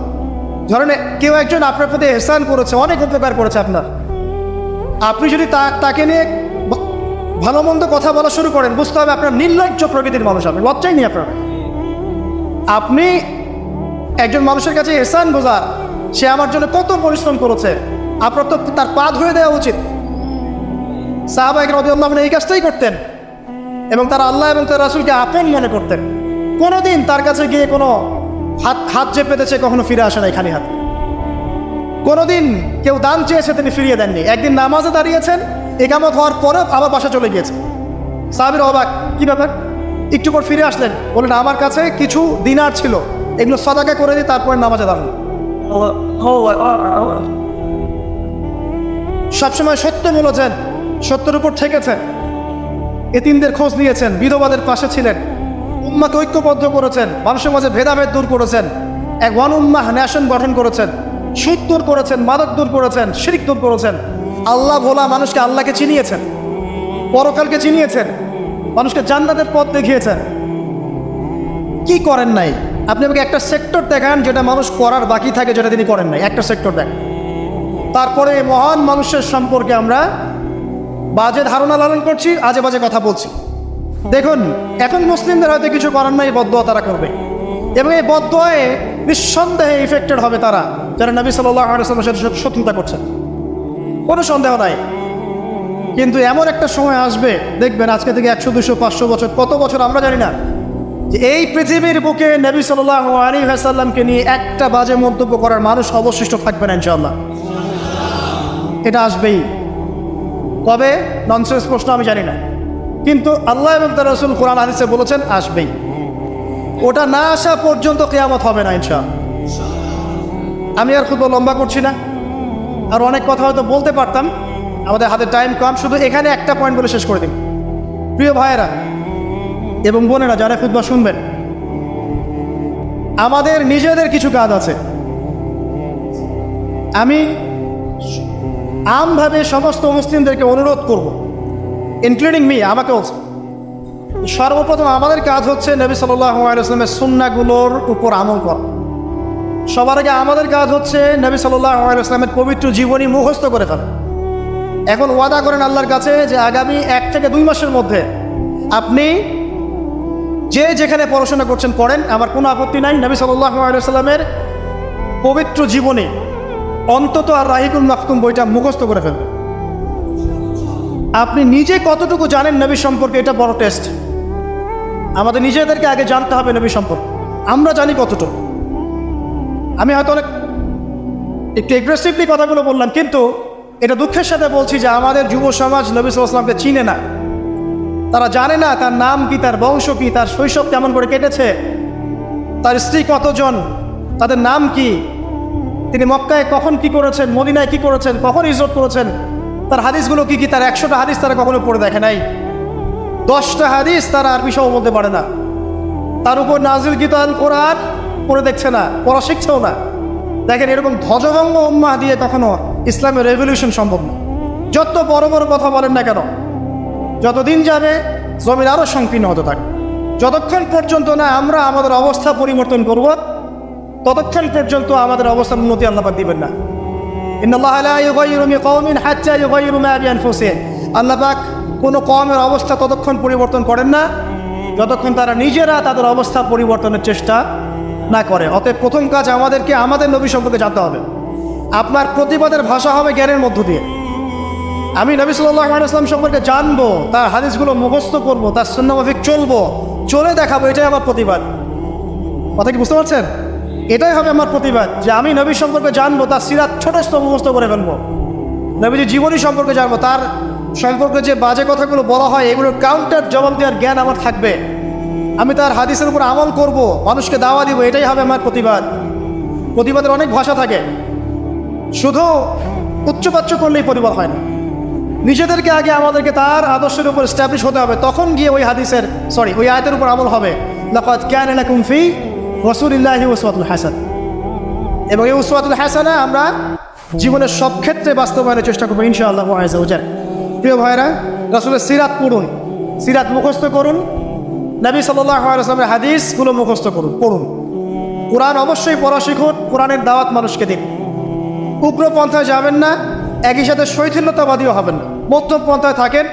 S1: ধরেন কেউ একজন আপনার প্রতি এহসান করেছে, অনেক উপকার করেছে আপনার, আপনি যদি তাকে নিয়ে ভালো মন্দ কথা বলা শুরু করেন, বুঝতে হবে আপনার নির্লজ্জ প্রকৃতির মানুষ, আপনি লজ্জাই নেই আপনার। আপনি একজন মানুষের কাছে এহসান গুজার, সে আমার জন্য কত পরিশ্রম করেছে, আপনার তো তার পা ধুয়ে দেওয়া উচিত। সাহাবা রাদিয়াল্লাহু আনহুম এই কাজটাই করতেন এবং তারা আল্লাহ এবং তার রাসূলকে আপন মনে করতেন। কোনোদিন তার কাছে গিয়ে কোনো হাত যে পেতেছে কখনো ফিরে আসে নাই খালি হাত। কোনোদিন কেউ দান চেয়েছে তিনি ফিরিয়ে দেননি। একদিন নামাজে দাঁড়িয়েছেন, ইকামত হওয়ার পরে আবার বাসা চলে গিয়েছে। সাহাবীরা অবাক, কি ব্যাপার? একটু পর ফিরে আসলেন, বললেন আমার কাছে কিছু দিনার ছিল, এগুলো সাদাকা করে দিই, তারপরে নামাজে দাঁড়ান। সবসময় সত্য বলেছেন, সত্যের উপর থেকেছেন, এতিমদের খোঁজ নিয়েছেন, বিধবাদের পাশে ছিলেন, উম্মাকে ঐক্যবদ্ধ করেছেন, মানুষের মাঝে ভেদাভেদ দূর করেছেন, এক ওয়ান উম্মাহ ন্যাশন গঠন করেছেন, সুদ দূর করেছেন, মাদক দূর করেছেন, শিরক দূর করেছেন, আল্লাহ ভোলা মানুষকে আল্লাহকে চিনিয়েছেন, পরকালকে চিনিয়েছেন, মানুষকে জান্নাতের পথ দেখিয়েছেন। কি করেন নাই? আপনি আমাকে একটা সেক্টর দেখান যেটা মানুষ করার বাকি থাকে, যেটা তিনি করেন নাই, একটা সেক্টর দেখান। তারপরে মহান মানুষের সম্পর্কে আমরা বাজে ধারণা লালন করছি, আজে বাজে কথা বলছি। দেখুন, এখন মুসলিমদের হয়তো কিছু করার নাই, বদদোয়া তারা করবে এবং এই বদদোয়ায় নিঃসন্দেহে ইফেক্টেড হবে তারা যারা নবী সাল্লাল্লাহু আলাইহি ওয়াসাল্লামের সাথে শত্রুতা করছেন, কোনো সন্দেহ নাই। কিন্তু এমন একটা সময় আসবে, দেখবেন আজকে থেকে 100, 200, 500 বছর, কত বছর আমরা জানি না, যে এই পৃথিবীর বুকে নবী সাল্লাল্লাহু আলাইহি ওয়াসাল্লামকে নিয়ে একটা বাজে মন্তব্য করার মানুষ অবশিষ্ট থাকবে না ইনশাআল্লাহ। এটা আসবেই। কবে? ননসেন্স প্রশ্ন, আমি জানি না, কিন্তু আল্লাহ এবং তার রাসূল কোরআন হাদিসে বলেছেন আসবেই। ওটা না আসা পর্যন্ত কিয়ামত হবে না ইনশাআল্লাহ। আমি আর খুব লম্বা করছি না, আর অনেক কথা হয়তো বলতে পারতাম, আমাদের হাতে টাইম কম, শুধু এখানে একটা পয়েন্ট বলে শেষ করে দিন। প্রিয় ভাইয়েরা এবং বোনেরা যারা খুতবা শুনবেন, আমাদের নিজেদের কিছু কাজ আছে। আমি আমভাবে সমস্ত মুসলিমদেরকে অনুরোধ করব, ইনক্লুডিং মি, আমাকেও। সর্বপ্রথম আমাদের কাজ হচ্ছে নবী সাল্লাল্লাহু আলাইহি ওয়াসাল্লামের সুন্নাহগুলোর উপর আমল করা। সবার আগে আমাদের কাজ হচ্ছে নবী সাল্লাল্লাহু আলাইহি ওয়াসাল্লামের পবিত্র জীবনী মুখস্থ করে ফেলা। এখন ওয়াদা করেন আল্লাহর কাছে যে আগামী 1 থেকে 2 মাসের মধ্যে আপনি যে যেখানে পড়াশোনা করছেন পড়েন, আমার কোনো আপত্তি নাই। নবী সাল্লাল্লাহু আলাইহি ওয়াসাল্লামের পবিত্র জীবনী অন্তত আর রাহিকুল মাকতুম বইটা মুখস্থ করে ফেলবেন। আপনি নিজে কতটুকু জানেন নবী সম্পর্কে, এটা বড় টেস্ট। আমাদের নিজেদেরকে আগে জানতে হবে নবী সম্পর্কে, আমরা জানি কতটুকু। আমি হয়তো অনেক একটু এগ্রেসিভলি কথাগুলো বললাম, কিন্তু এটা দুঃখের সাথে বলছি যে আমাদের যুব সমাজ নবী সাল্লাল্লাহু আলাইহি ওয়াসাল্লামকে চিনে না। তারা জানে না তার নাম কি, তার বংশ কি, তার শৈশব কেমন করে কেটেছে, তার স্ত্রী কতজন, তাদের নাম কি, তিনি মক্কায় কখন কি করেছেন, মদিনায় কি করেছেন, কখন হিজরত করেছেন, তার হাদিসগুলো কি কি, তার 100টা হাদিস তারা কখনো পড়ে দেখে নাই, 10টা হাদিস তারা আরবি সহ বলতে পারে না, তার উপর নাজিলকৃত আল কোরআন পড়ে দেখছে না, পড়া শিখছেও না। দেখেন, এরকম ধ্বজভঙ্গ উম্মাহ দিয়ে কখনো ইসলামের রেভলিউশন সম্ভব না। যত বড় বড় কথা বলেন না কেন, যতদিন যাবে জমির আরও সংকীর্ণ হতে থাকে। যতক্ষণ পর্যন্ত না আমরা আমাদের অবস্থা পরিবর্তন করব, ততক্ষণ পর্যন্ত আমাদের অবস্থার উন্নতি আল্লাহ পাক দিবেন না। ইন্নাল্লাহা লা ইউগাইয়িরু বিকাওমিন হাত্তা ইউগাইয়িরু মা বিআনফুসিহিম। আল্লাহ পাক কোনো কওমের অবস্থা ততক্ষণ পরিবর্তন করেন না যতক্ষণ তারা নিজেরা তাদের অবস্থা পরিবর্তনের চেষ্টা না করে। অতএব প্রথম কাজ আমাদেরকে আমাদের নবী সম্পর্কে জানতে হবে। আপনার প্রতিবাদের ভাষা হবে জ্ঞানের মধ্য দিয়ে। আমি নবী সাল্লাল্লাহু আলাইহি ওয়াসাল্লাম সম্পর্কে জানবো, তার হাদিসগুলো মুখস্থ করব, তার সুন্নাহ মাফিক চলবো, চলে দেখাবো, এটাই আমার প্রতিবাদ। কথা কি বুঝতে পারছেন? এটাই হবে আমার প্রতিবাদ, যে আমি নবী সম্পর্কে জানবো, তার সিরাত ছোটস্থ মুখস্থ করে ফেলবো, নবীজির জীবনী সম্পর্কে জানবো, তার সম্পর্কে যে বাজে কথাগুলো বলা হয় এগুলোর কাউন্টার জবাব দেওয়ার জ্ঞান আমার থাকবে। আমি তার হাদিসের উপর আমল করব, মানুষকে দাওয়া দিব, এটাই হবে আমার প্রতিবাদ। প্রতিবাদের অনেক ভাষা থাকে, শুধু উচ্চবাচ্য করলেই প্রতিবাদ হয় না। নিজেদেরকে আগে আমাদেরকে তার আদর্শের উপর এস্টাবলিশ হতে হবে, তখন গিয়ে ওই আয়াতের উপর আমল হবে। লাকাদ কানা লাকুম ফি রাসূলিল্লাহি উসওয়াতুন হাসানাহ। এবং এই উসওয়াতুল হাসানাহ আমরা জীবনের সব ক্ষেত্রে বাস্তবায়নের চেষ্টা করবো ইনশাআল্লাহ আযজা ওয়া জাল। প্রিয় ভাইরা, রাসূলের সিরাত পড়ুন, সিরাত মুখস্থ করুন, নবী সাল্লাল্লাহু আলাইহি ওয়াসাল্লামের হাদিসগুলো মুখস্থ পড়ুন। কোরআন অবশ্যই পড়া শিখুন, কোরআনের দাওয়াত মানুষকে দিন। উগ্রপন্থায় যাবেন না, একই সাথে শৈথিল্যতাবাদীও হবেন না, মধ্যম পন্থায় থাকেন,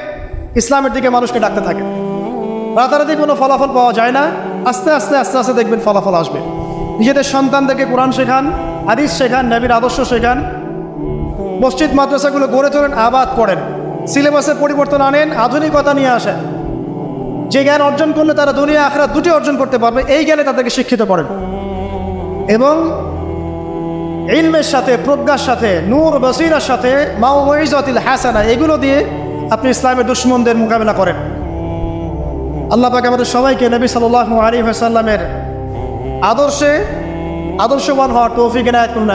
S1: ইসলামের দিকে মানুষকে ডাকতে থাকেন। রাতারাতি কোনো ফলাফল পাওয়া যায় না, আস্তে আস্তে আস্তে আস্তে দেখবেন ফলাফল আসবে। নিজেদের সন্তানদেরকে কোরআন শেখান, হাদিস শেখান, নবীর আদর্শ শেখান, মসজিদ মাদ্রাসাগুলো গড়ে তোলেন, আবাদ করেন, সিলেবাসের পরিবর্তন আনেন, আধুনিকতা নিয়ে আসেন। যে জ্ঞান অর্জন করলে তারা দুনিয়া আখিরাত দুটি অর্জন করতে পারবে, এই জ্ঞানে তাদেরকে শিক্ষিত করেন। এবং ইলমের সাথে, প্রজ্ঞার সাথে, নূর বসিরার সাথে, মাউইজাতুল হাসানা, এগুলো দিয়ে আপনি ইসলামের দুশমনদের মোকাবেলা করেন। আল্লাহ পাক আমাদের সবাইকে নবী সাল্লাল্লাহু আলাইহি ওয়াসাল্লামের আদর্শবান হওয়ার তৌফিক এনায়েত করুন।